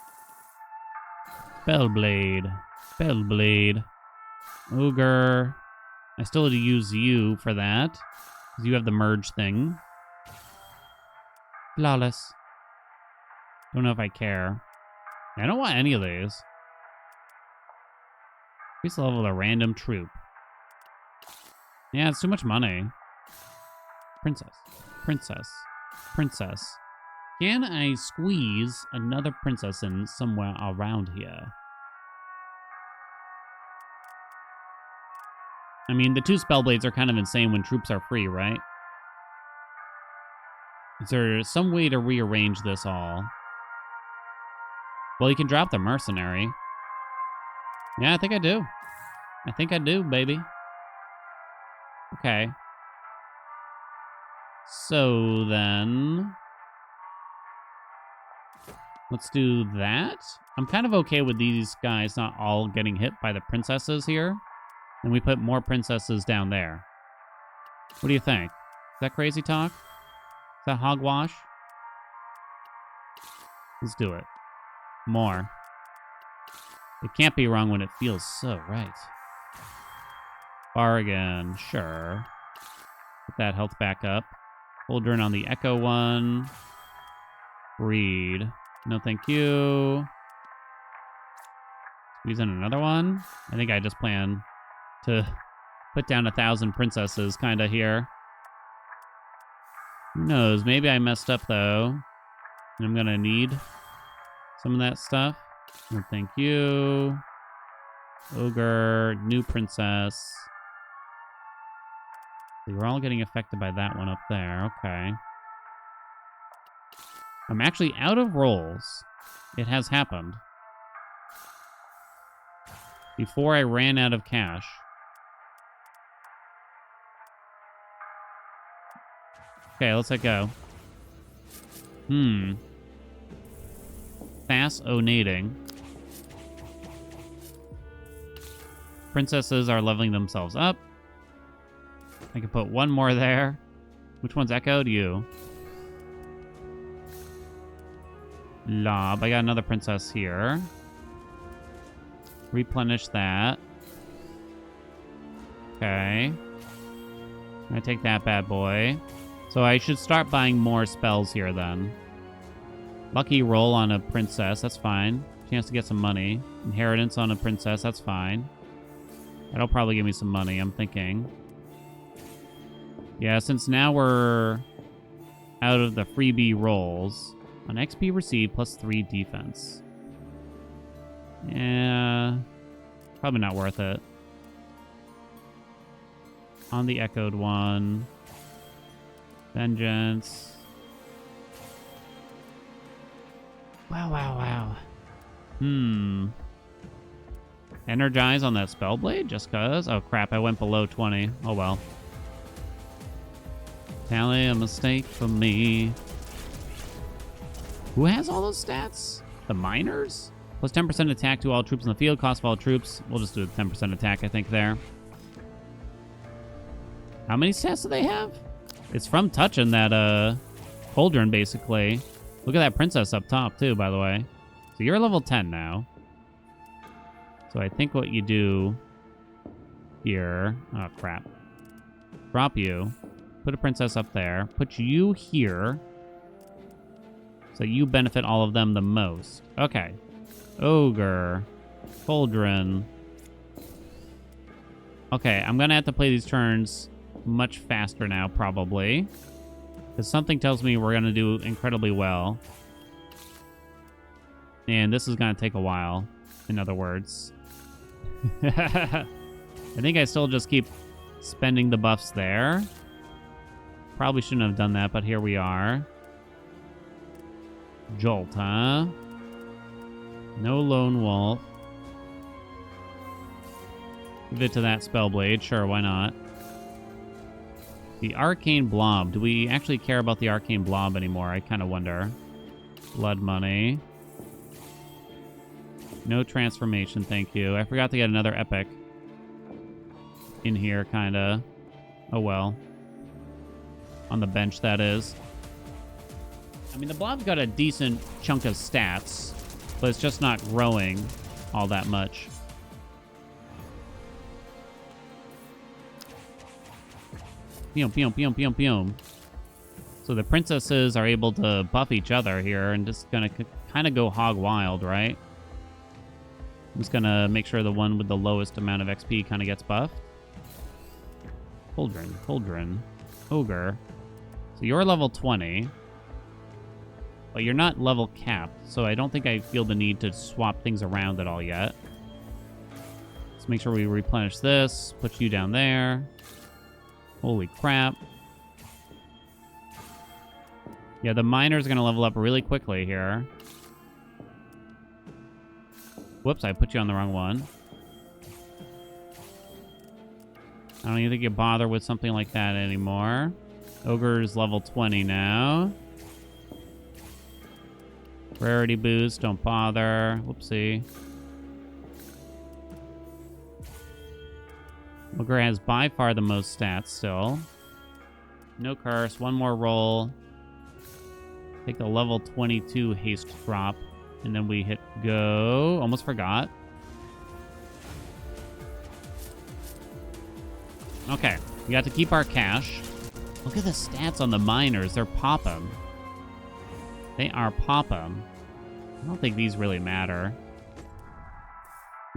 Spellblade. Spellblade. Ogre. I still had to use you for that. Because you have the merge thing. Flawless. Don't know if I care. I don't want any of these. Increase the level of a random troop. Yeah, it's too much money. Princess. Princess. Princess. Can I squeeze another princess in somewhere around here? I mean, the 2 spellblades are kind of insane when troops are free, right? Is there some way to rearrange this all? Well, you can drop the mercenary. Yeah, I think I do. I think I do, baby. Okay. So then... let's do that. I'm kind of okay with these guys not all getting hit by the princesses here. And we put more princesses down there. What do you think? Is that crazy talk? Is that hogwash? Let's do it. More. It can't be wrong when it feels so right. Bargain, sure. Get that health back up. Cauldron on the Echo one. Read. No thank you. Squeeze in another one. I think I just plan to put down 1,000 princesses kind of here. Who knows? Maybe I messed up though. And I'm going to need some of that stuff. No thank you. Ogre. New princess. So we're all getting affected by that one up there. Okay. I'm actually out of rolls. It has happened. Before I ran out of cash. Okay, let's let go. Fast onating. Princesses are leveling themselves up. I can put one more there. Which one's echoed? You. Lob. I got another princess here. Replenish that. Okay. I'm gonna take that bad boy. So I should start buying more spells here then. Lucky roll on a princess, that's fine. Chance to get some money. Inheritance on a princess, that's fine. That'll probably give me some money, I'm thinking. Yeah, since now we're out of the freebie rolls. On XP received, +3 defense. Yeah, probably not worth it. On the echoed one. Vengeance. Wow. Energize on that Spellblade, just cause? Oh crap, I went below 20. Oh well. Tally, a mistake for me. Who has all those stats? The miners? Plus 10% attack to all troops in the field, cost of all troops. We'll just do a 10% attack, I think, there. How many stats do they have? It's from touching that Cauldron, basically. Look at that princess up top, too, by the way. So you're level 10 now. So I think what you do here... Oh, crap. Drop you. Put a princess up there. Put you here. So you benefit all of them the most. Okay. Ogre. Cauldron. Okay, I'm gonna have to play these turns much faster now, probably. Because something tells me we're gonna do incredibly well. And this is gonna take a while, in other words. I think I still just keep spending the buffs there. Probably shouldn't have done that, but here we are. Jolt, huh? No Lone Wolf. Give it to that Spellblade. Sure, why not? The Arcane Blob. Do we actually care about the Arcane Blob anymore? I kind of wonder. Blood money. No transformation, thank you. I forgot to get another epic in here, kind of. Oh, well. On the bench, that is. I mean, the Blob's got a decent chunk of stats, but it's just not growing all that much. Pew, pew, pew, pew, pew. So the princesses are able to buff each other here and just gonna kind of go hog wild, right? I'm just gonna make sure the one with the lowest amount of XP kind of gets buffed. Cauldron, Ogre. So you're level 20. But you're not level capped, so I don't think I feel the need to swap things around at all yet. Let's make sure we replenish this. Put you down there. Holy crap. Yeah, the miner's going to level up really quickly here. Whoops, I put you on the wrong one. I don't even think you bother with something like that anymore. Ogre's level 20 now. Rarity boost, don't bother. Whoopsie. Ogre has by far the most stats still. No curse, one more roll. Take the level 22 haste drop. And then we hit go. Almost forgot. Okay. We got to keep our cash. Look at the stats on the miners. They're popping. They are popping. I don't think these really matter.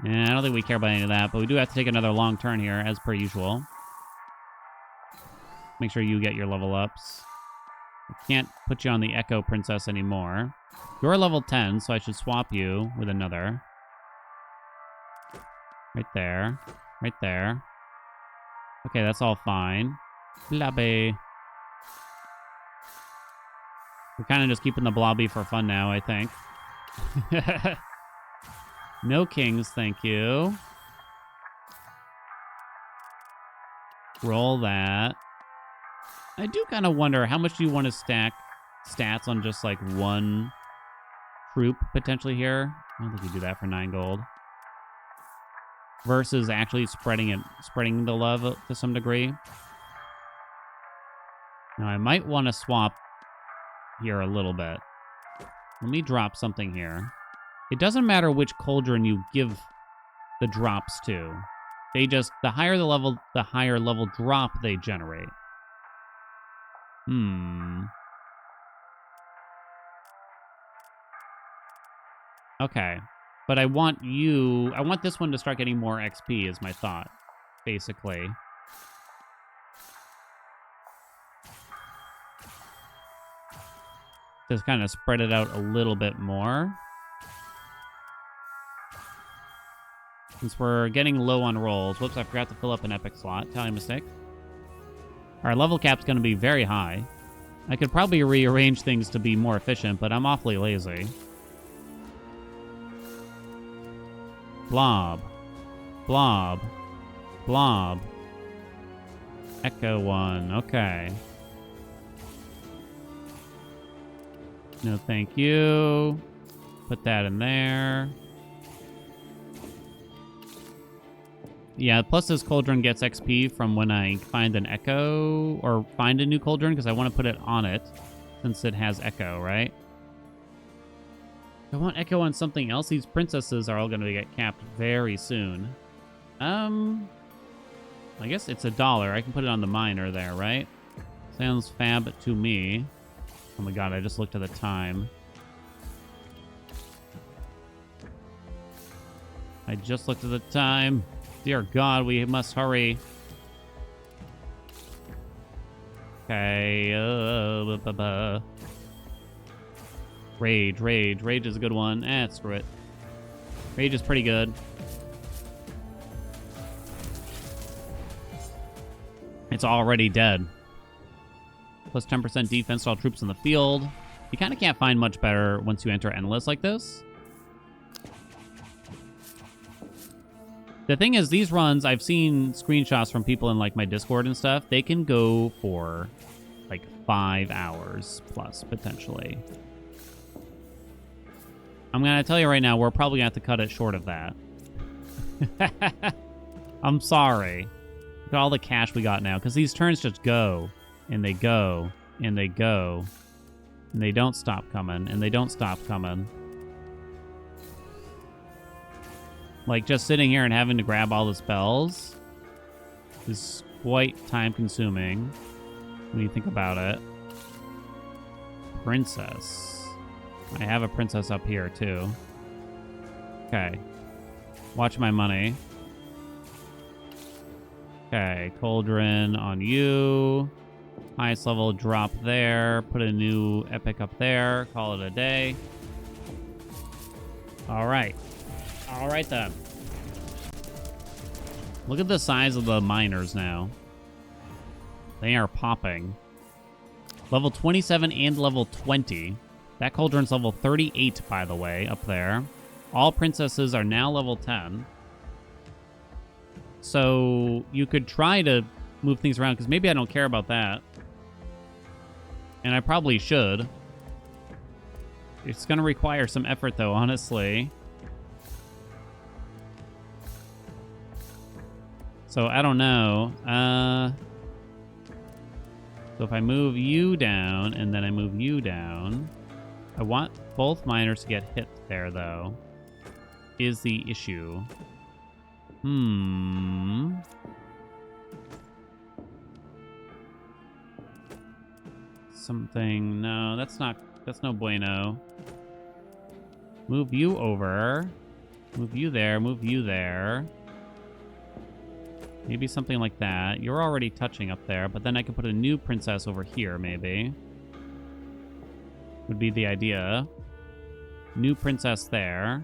Yeah, I don't think we care about any of that, but we do have to take another long turn here, as per usual. Make sure you get your level ups. I can't put you on the Echo Princess anymore. You're level 10, so I should swap you with another. Right there. Right there. Okay, that's all fine. Blobby. We're kind of just keeping the blobby for fun now, I think. No kings, thank you. Roll that. I do kind of wonder, how much do you want to stack stats on just like one troop potentially here? I don't think you do that for 9 gold. Versus actually spreading the love to some degree. Now I might want to swap here a little bit. Let me drop something here. It doesn't matter which cauldron you give the drops to. They just, the higher level drop they generate. Okay. But I want this one to start getting more XP is my thought, basically. Just kind of spread it out a little bit more. Since we're getting low on rolls. Whoops, I forgot to fill up an epic slot. Tally mistake. Our level cap's going to be very high. I could probably rearrange things to be more efficient, but I'm awfully lazy. Blob. Blob. Blob. Echo one. Okay. No, thank you. Put that in there. Yeah, plus this cauldron gets XP from when I find an echo or find a new cauldron because I want to put it on it since it has echo, right? I want echo on something else. These princesses are all going to get capped very soon. I guess it's $1. I can put it on the miner there, right? Sounds fab to me. Oh my god, I just looked at the time. I just looked at the time. Dear God, we must hurry. Okay. Rage. Rage is a good one. Screw it. Rage is pretty good. It's already dead. Plus 10% defense to all troops in the field. You kind of can't find much better once you enter Endless like this. The thing is, these runs, I've seen screenshots from people in like my Discord and stuff. They can go for like 5 hours plus, potentially. I'm going to tell you right now, we're probably going to have to cut it short of that. I'm sorry. Look at all the cash we got now, because these turns just go, and they go, and they go, and they don't stop coming, and they don't stop coming. Like, just sitting here and having to grab all the spells is quite time-consuming when you think about it. Princess. I have a princess up here, too. Okay. Watch my money. Okay, Cauldron on you. Highest level drop there. Put a new epic up there. Call it a day. All right. All right, then. Look at the size of the miners now. They are popping. Level 27 and level 20. That Cauldron's level 38, by the way, up there. All princesses are now level 10. So you could try to move things around, because maybe I don't care about that. And I probably should. It's going to require some effort, though, honestly. So, I don't know. So So if I move you down and then I move you down, I want both miners to get hit there, though, is the issue. Something, no, that's no bueno. Move you over. Move you there, move you there. Maybe something like that. You're already touching up there, but then I could put a new princess over here, maybe. Would be the idea. New princess there.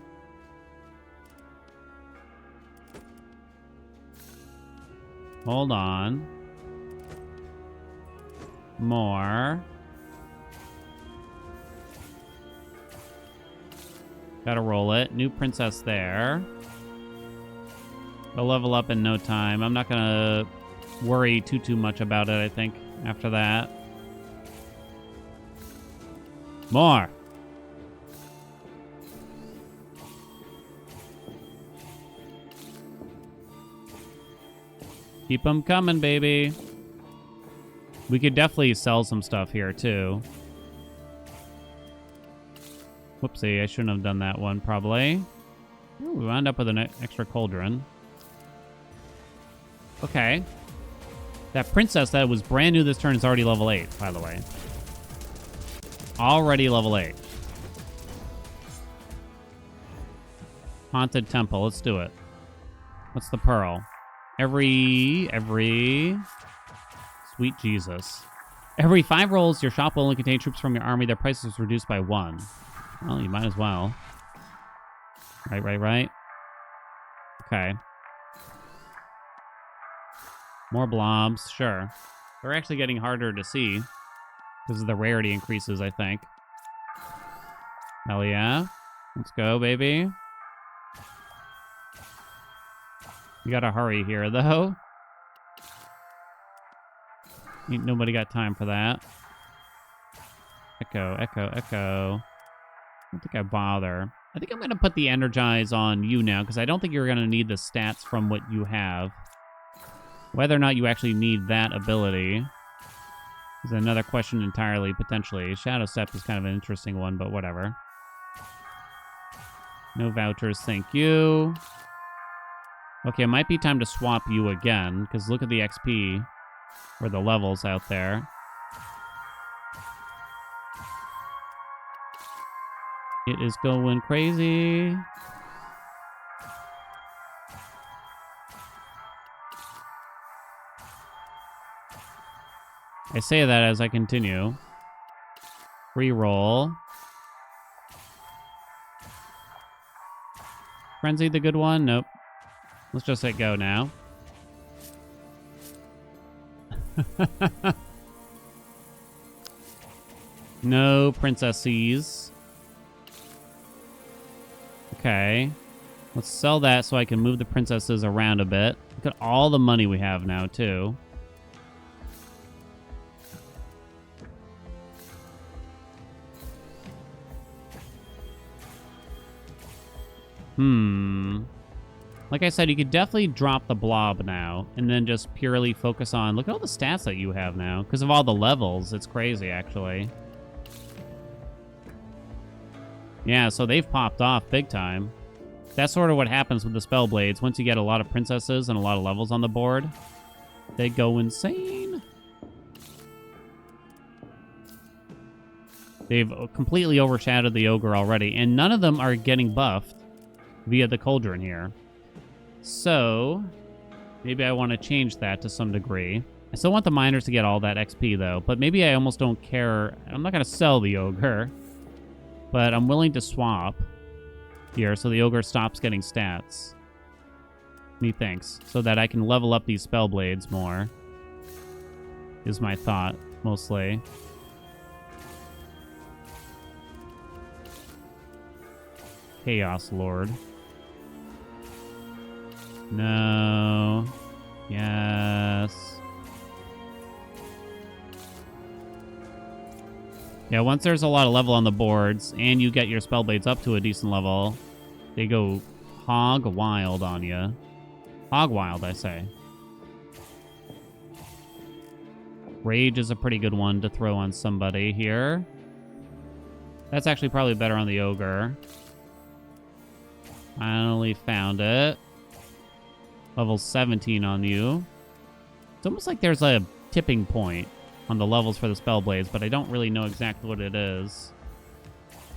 Hold on. More. Gotta roll it. New princess there. They'll level up in no time. I'm not gonna worry too much about it, I think, after that. More. Keep them coming, baby. We could definitely sell some stuff here, too. Whoopsie, I shouldn't have done that one, probably. Ooh, we wound up with an extra cauldron. Okay. That princess that was brand new this turn is already level 8, by the way. Already level 8. Haunted Temple, let's do it. What's the pearl? Every... Sweet Jesus. Every 5 rolls, your shop will only contain troops from your army. Their price is reduced by 1. Well, you might as well. Right. Okay. More blobs, sure. They're actually getting harder to see because of the rarity increases, I think. Hell yeah. Let's go, baby. You gotta hurry here, though. Ain't nobody got time for that. Echo. I don't think I bother. I think I'm gonna put the Energize on you now because I don't think you're gonna need the stats from what you have. Whether or not you actually need that ability is another question entirely, potentially. Shadow Step is kind of an interesting one, but whatever. No vouchers, thank you. Okay, it might be time to swap you again, because look at the XP or the levels out there. It is going crazy. I say that as I continue. Reroll. Frenzy the good one? Nope. Let's just hit go now. No princesses. Okay. Let's sell that so I can move the princesses around a bit. Look at all the money we have now, too. Like I said, you could definitely drop the blob now and then just purely focus on... Look at all the stats that you have now. Because of all the levels. It's crazy, actually. Yeah, so they've popped off big time. That's sort of what happens with the spell blades. Once you get a lot of princesses and a lot of levels on the board, they go insane. They've completely overshadowed the ogre already, and none of them are getting buffed via the Cauldron here. So, maybe I want to change that to some degree. I still want the miners to get all that XP, though, but maybe I almost don't care. I'm not going to sell the ogre, but I'm willing to swap here so the ogre stops getting stats. Methinks. So that I can level up these spell blades more, is my thought, mostly. Chaos Lord. No. Yes. Yeah, once there's a lot of level on the boards, and you get your spell blades up to a decent level, they go hog wild on you. Hog wild, I say. Rage is a pretty good one to throw on somebody here. That's actually probably better on the ogre. Finally found it. Level 17 on you. It's almost like there's a tipping point on the levels for the spell blades, but I don't really know exactly what it is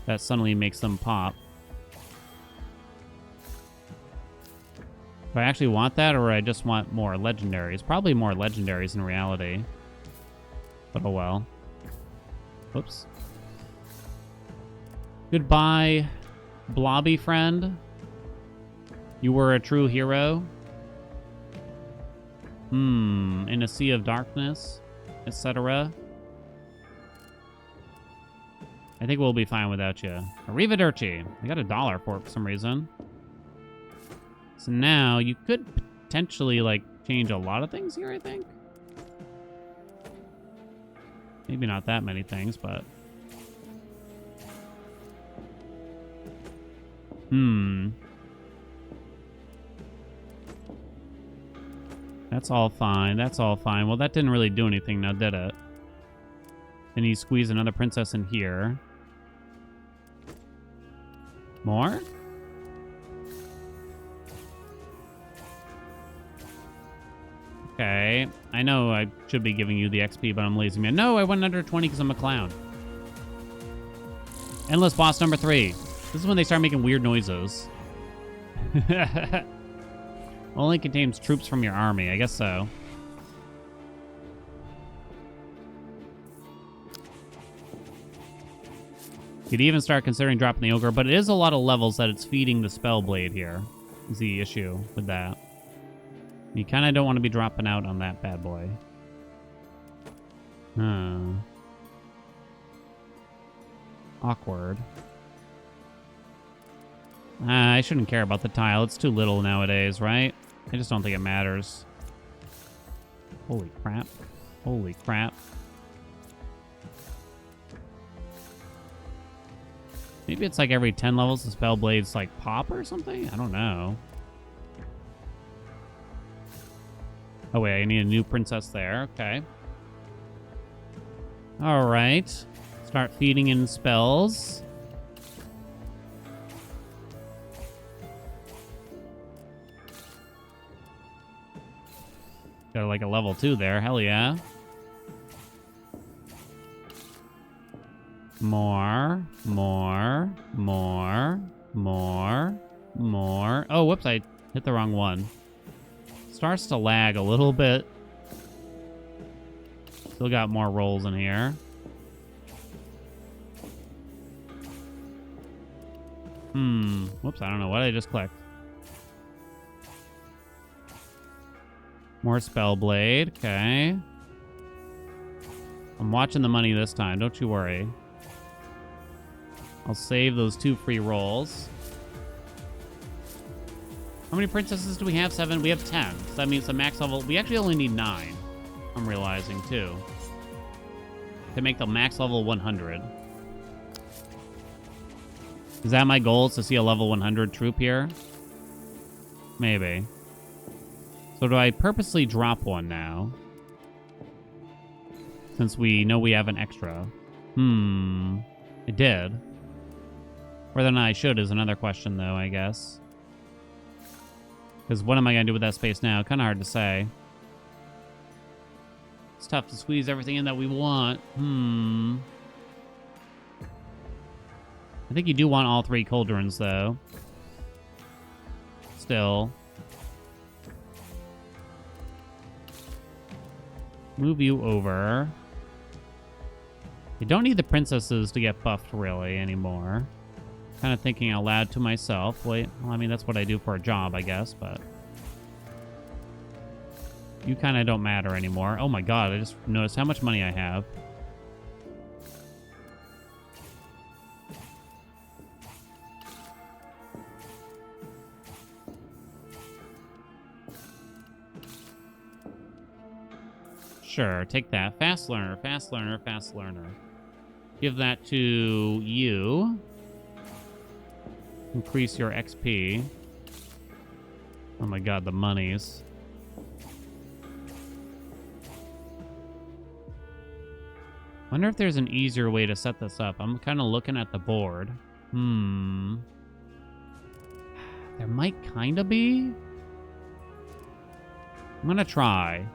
that suddenly makes them pop. Do I actually want that, or I just want more legendaries? Probably more legendaries in reality. But oh well. Whoops. Goodbye, blobby friend. You were a true hero. In a sea of darkness, etc. I think we'll be fine without you. Arrivederci. I got $1 for it for some reason. So now you could potentially, like, change a lot of things here, I think. Maybe not that many things, but... That's all fine. That's all fine. Well, that didn't really do anything now, did it? Then you squeeze another princess in here. More? Okay. I know I should be giving you the XP, but I'm lazy man. No, I went under 20 because I'm a clown. Endless boss number 3. This is when they start making weird noises. Only contains troops from your army. I guess so. You'd even start considering dropping the ogre, but it is a lot of levels that it's feeding the spell blade here. Is the issue with that. You kind of don't want to be dropping out on that bad boy. Awkward. I shouldn't care about the tile. It's too little nowadays, right? I just don't think it matters. Holy crap. Holy crap. Maybe it's like every 10 levels the spell blades like pop or something? I don't know. Oh wait, I need a new princess there. Okay. Alright. Start feeding in spells. Got like a level 2 there. Hell yeah. More. Oh, whoops, I hit the wrong one. Starts to lag a little bit. Still got more rolls in here. Whoops, I don't know what I just clicked. More spell blade. Okay. I'm watching the money this time. Don't you worry. I'll save those 2 free rolls. How many princesses do we have? 7? We have 10. So that means the max level... We actually only need 9. I'm realizing, too. To make the max level 100. Is that my goal? Is to see a level 100 troop here? Maybe. So do I purposely drop one now? Since we know we have an extra. I did. Whether or not I should is another question, though, I guess. Because what am I going to do with that space now? Kind of hard to say. It's tough to squeeze everything in that we want. I think you do want all 3 cauldrons, though. Still. Move you over. You don't need the princesses to get buffed, really, anymore. Kind of thinking out loud to myself. Wait, well, I mean, that's what I do for a job, I guess, but... You kind of don't matter anymore. Oh my god, I just noticed how much money I have. Sure, take that. Fast learner, fast learner, fast learner. Give that to you. Increase your XP. Oh my god, the monies. Wonder if there's an easier way to set this up. I'm kind of looking at the board. There might kind of be. I'm going to try.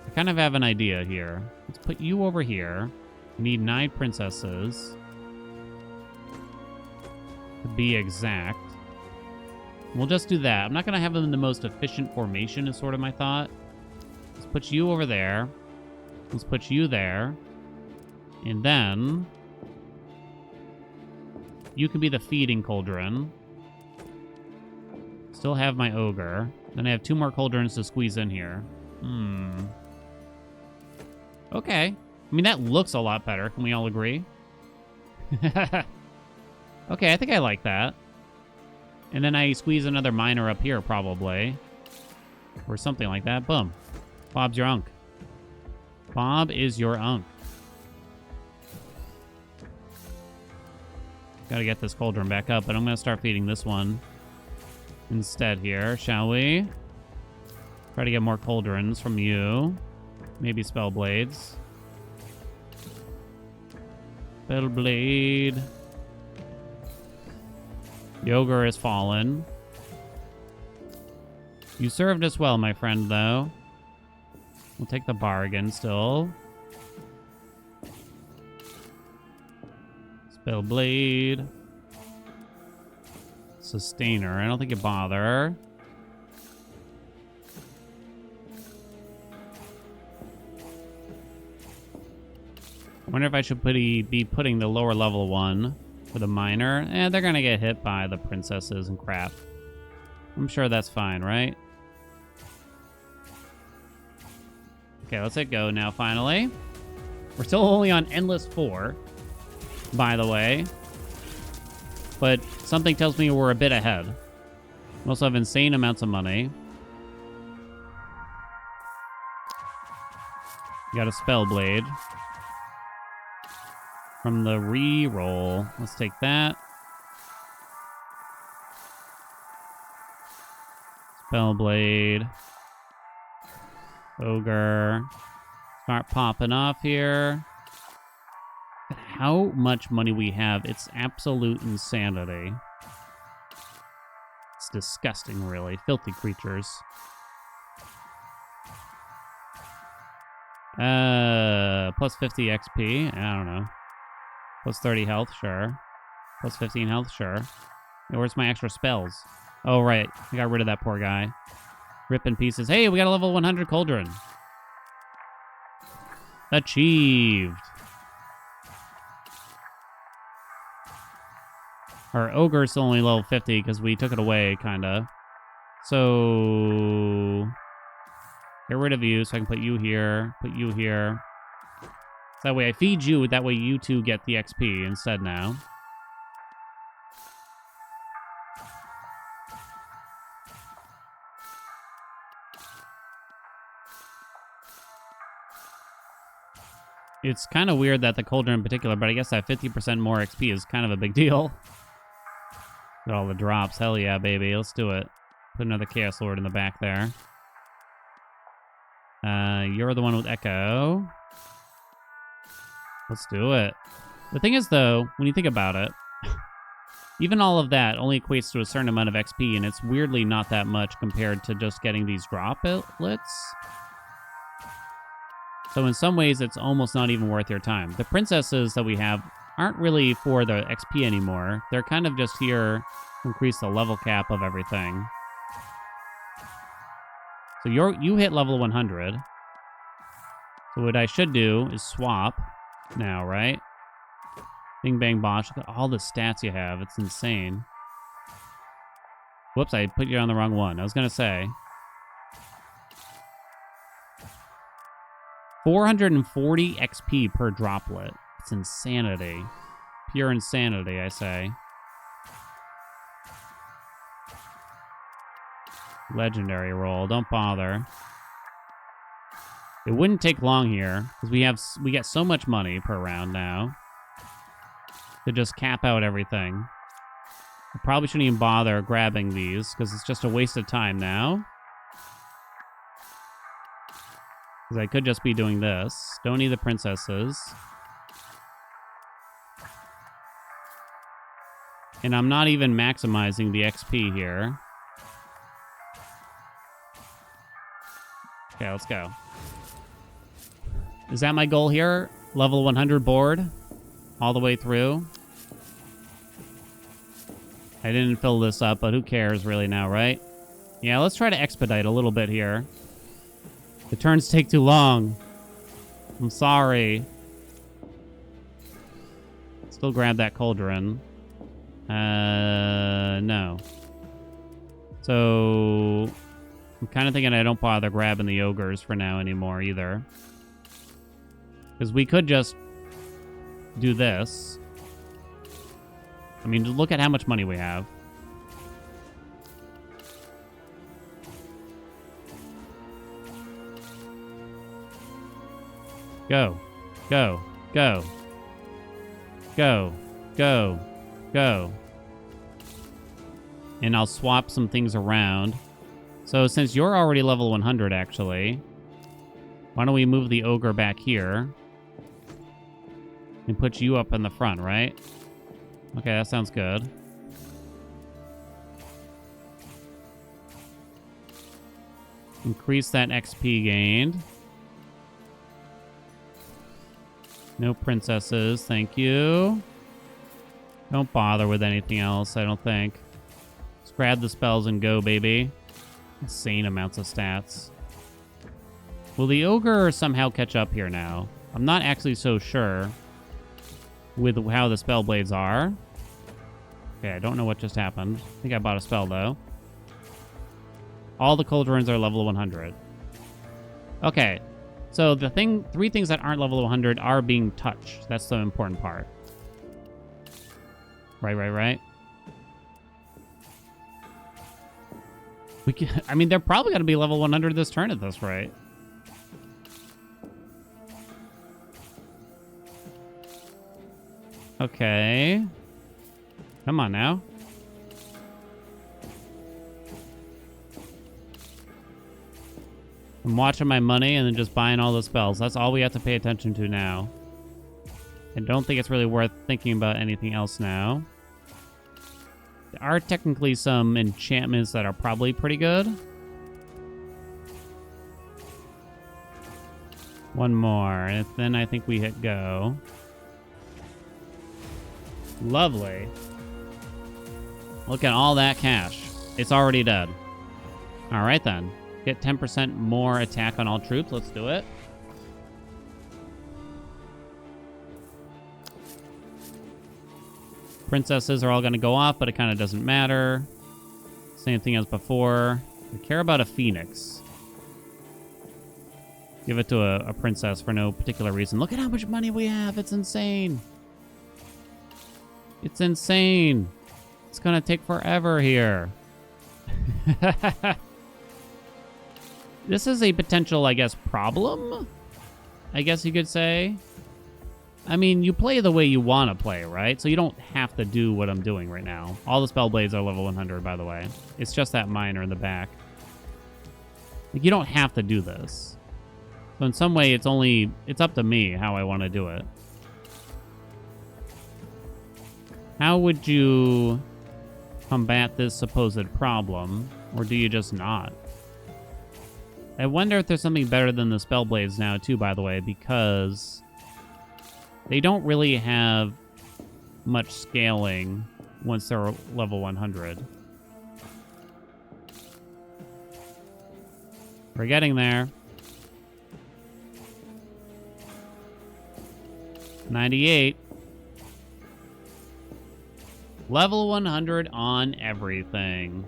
I kind of have an idea here. Let's put you over here. We need 9 princesses. To be exact. We'll just do that. I'm not going to have them in the most efficient formation is sort of my thought. Let's put you over there. Let's put you there. And then you can be the feeding cauldron. Still have my ogre. Then I have 2 more cauldrons to squeeze in here. Okay. I mean, that looks a lot better. Can we all agree? Okay, I think I like that. And then I squeeze another miner up here, probably. Or something like that. Boom. Bob's your unk. Bob is your unk. Gotta get this cauldron back up, but I'm gonna start feeding this one instead here, shall we? Try to get more cauldrons from you. Maybe spell blades. Spell blade. The ogre has fallen. You served us well, my friend, though. We'll take the bargain still. Spell blade. Sustainer. I don't think you bother. I wonder if I should be putting the lower level one for the miner. They're gonna get hit by the princesses and crap. I'm sure that's fine, right? Okay, let's hit go now, finally. We're still only on Endless 4, by the way. But something tells me we're a bit ahead. We also have insane amounts of money. Got a spell blade. From the re-roll. Let's take that. Spell blade. Ogre. Start popping off here. Look at how much money we have. It's absolute insanity. It's disgusting, really. Filthy creatures. Plus 50 XP. I don't know. Plus 30 health, sure. Plus 15 health, sure. Hey, where's my extra spells? Oh, right. I got rid of that poor guy. Rip in pieces. Hey, we got a level 100 cauldron. Achieved. Our ogre's still only level 50 because we took it away, kind of. So get rid of you so I can put you here, put you here. So that way I feed you, that way you two get the XP instead now. It's kind of weird that the Cauldron in particular, but I guess that 50% more XP is kind of a big deal. Got all the drops. Hell yeah, baby. Let's do it. Put another Chaos Lord in the back there. You're the one with Echo. Let's do it. The thing is, though, when you think about it, even all of that only equates to a certain amount of XP, and it's weirdly not that much compared to just getting these droplets. So in some ways, it's almost not even worth your time. The princesses that we have aren't really for the XP anymore. They're kind of just here to increase the level cap of everything. So you hit level 100. So what I should do is swap now, right? Bing, bang, bosh. Look at all the stats you have. It's insane. Whoops, I put you on the wrong one. I was going to say. 440 XP per droplet. It's insanity. Pure insanity, I say. Legendary roll. Don't bother. It wouldn't take long here because we get so much money per round now to just cap out everything. I probably shouldn't even bother grabbing these because it's just a waste of time now. Because I could just be doing this. Don't need the princesses. And I'm not even maximizing the XP here. Okay, let's go. Is that my goal here? Level 100 board? All the way through? I didn't fill this up, but who cares really now, right? Yeah, let's try to expedite a little bit here. The turns take too long. I'm sorry. Still grab that cauldron. No. So, I'm kind of thinking I don't bother grabbing the ogres for now anymore either. Because we could just do this. I mean, just look at how much money we have. Go. Go. Go. Go. Go. Go. And I'll swap some things around. So since you're already level 100, actually, why don't we move the ogre back here and put you up in the front, right? Okay, that sounds good. Increase that XP gained. No princesses, thank you. Don't bother with anything else, I don't think. Just grab the spells and go, baby. Insane amounts of stats. Will the ogre somehow catch up here now? I'm not actually so sure with how the spell blades are. Okay, I don't know what just happened. I think I bought a spell, though. All the cauldrons are level 100. Okay, so the three things that aren't level 100 are being touched. That's the important part. Right. I mean, they're probably going to be level 100 this turn at this rate. Okay. Come on now. I'm watching my money and then just buying all the spells. That's all we have to pay attention to now. I don't think it's really worth thinking about anything else now. There are technically some enchantments that are probably pretty good. One more, and then I think we hit go. Lovely. Look at all that cash. It's already dead. All right, then. Get 10% more attack on all troops. Let's do it. Princesses are all going to go off, but it kind of doesn't matter. Same thing as before. I care about a phoenix. Give it to a princess for no particular reason. Look at how much money we have. It's insane. It's insane. It's going to take forever here. This is a potential, I guess, problem? I guess you could say. I mean, you play the way you want to play, right? So you don't have to do what I'm doing right now. All the spell blades are level 100, by the way. It's just that minor in the back. Like, you don't have to do this. So in some way, it's up to me how I want to do it. How would you combat this supposed problem? Or do you just not? I wonder if there's something better than the spell blades now, too, by the way, because they don't really have much scaling once they're level 100. We're getting there. 98. Level 100 on everything.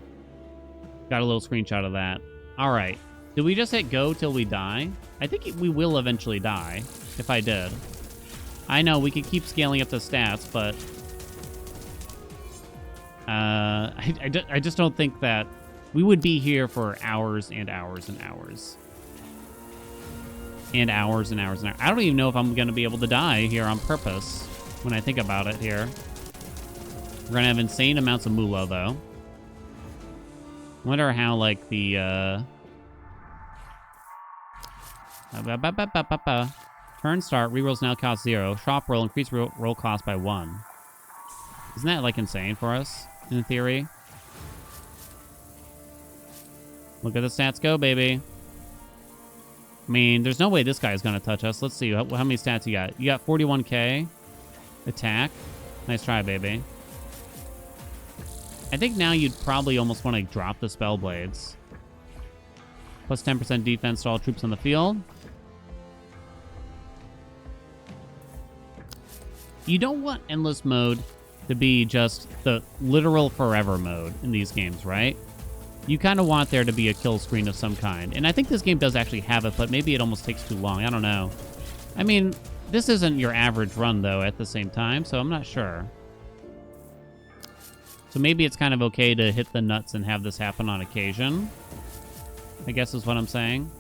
Got a little screenshot of that. All right. Did we just hit go till we die? I think we will eventually die, if I did. I know, we could keep scaling up the stats, but I just don't think that we would be here for hours and hours and hours. And hours and hours and hours. I don't even know if I'm going to be able to die here on purpose when I think about it here. We're going to have insane amounts of moolah, though. I wonder how, like, the Turn start, rerolls now cost 0. Shop roll, increase roll cost by 1. Isn't that, like, insane for us, in theory? Look at the stats go, baby. I mean, there's no way this guy's going to touch us. Let's see. How many stats you got? You got 41k. Attack. Nice try, baby. I think now you'd probably almost want to drop the spell blades. Plus 10% defense to all troops on the field. You don't want endless mode to be just the literal forever mode in these games, right? You kind of want there to be a kill screen of some kind. And I think this game does actually have it, but maybe it almost takes too long. I don't know. I mean, this isn't your average run, though, at the same time, so I'm not sure. So maybe it's kind of okay to hit the nuts and have this happen on occasion, I guess is what I'm saying.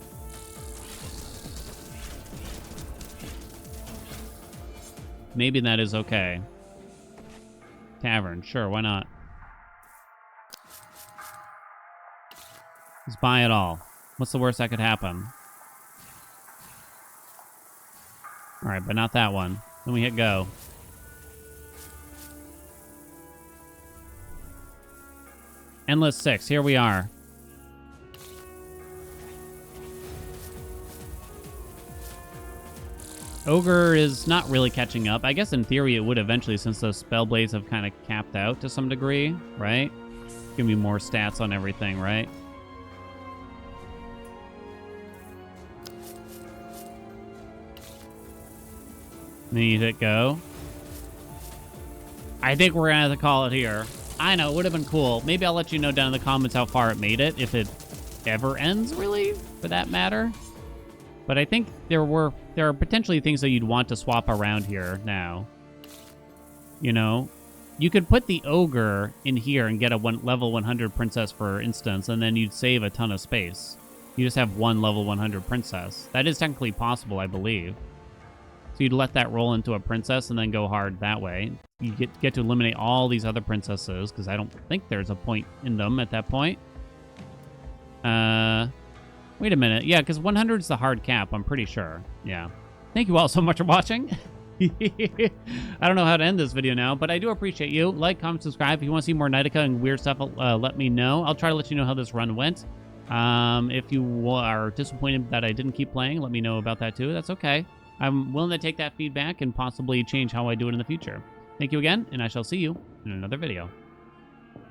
Maybe that is okay. Tavern, sure, why not? Let's buy it all. What's the worst that could happen? All right, but not that one. Then we hit go. Endless 6, here we are. Ogre is not really catching up. I guess in theory it would eventually, since those spell blades have kind of capped out to some degree, right? Give me more stats on everything, right? Then you hit go. I think we're gonna have to call it here. I know, it would have been cool. Maybe I'll let you know down in the comments how far it made it, if it ever ends, really, for that matter. But I think there are potentially things that you'd want to swap around here now. You know? You could put the ogre in here and get a level 100 princess, for instance, and then you'd save a ton of space. You just have one level 100 princess. That is technically possible, I believe. So you'd let that roll into a princess and then go hard that way. You get to eliminate all these other princesses, because I don't think there's a point in them at that point. Wait a minute. Yeah, because 100 is the hard cap, I'm pretty sure. Yeah. Thank you all so much for watching. I don't know how to end this video now, but I do appreciate you. Like, comment, subscribe. If you want to see more Knightica and weird stuff, let me know. I'll try to let you know how this run went. If you are disappointed that I didn't keep playing, let me know about that too. That's okay. I'm willing to take that feedback and possibly change how I do it in the future. Thank you again, and I shall see you in another video.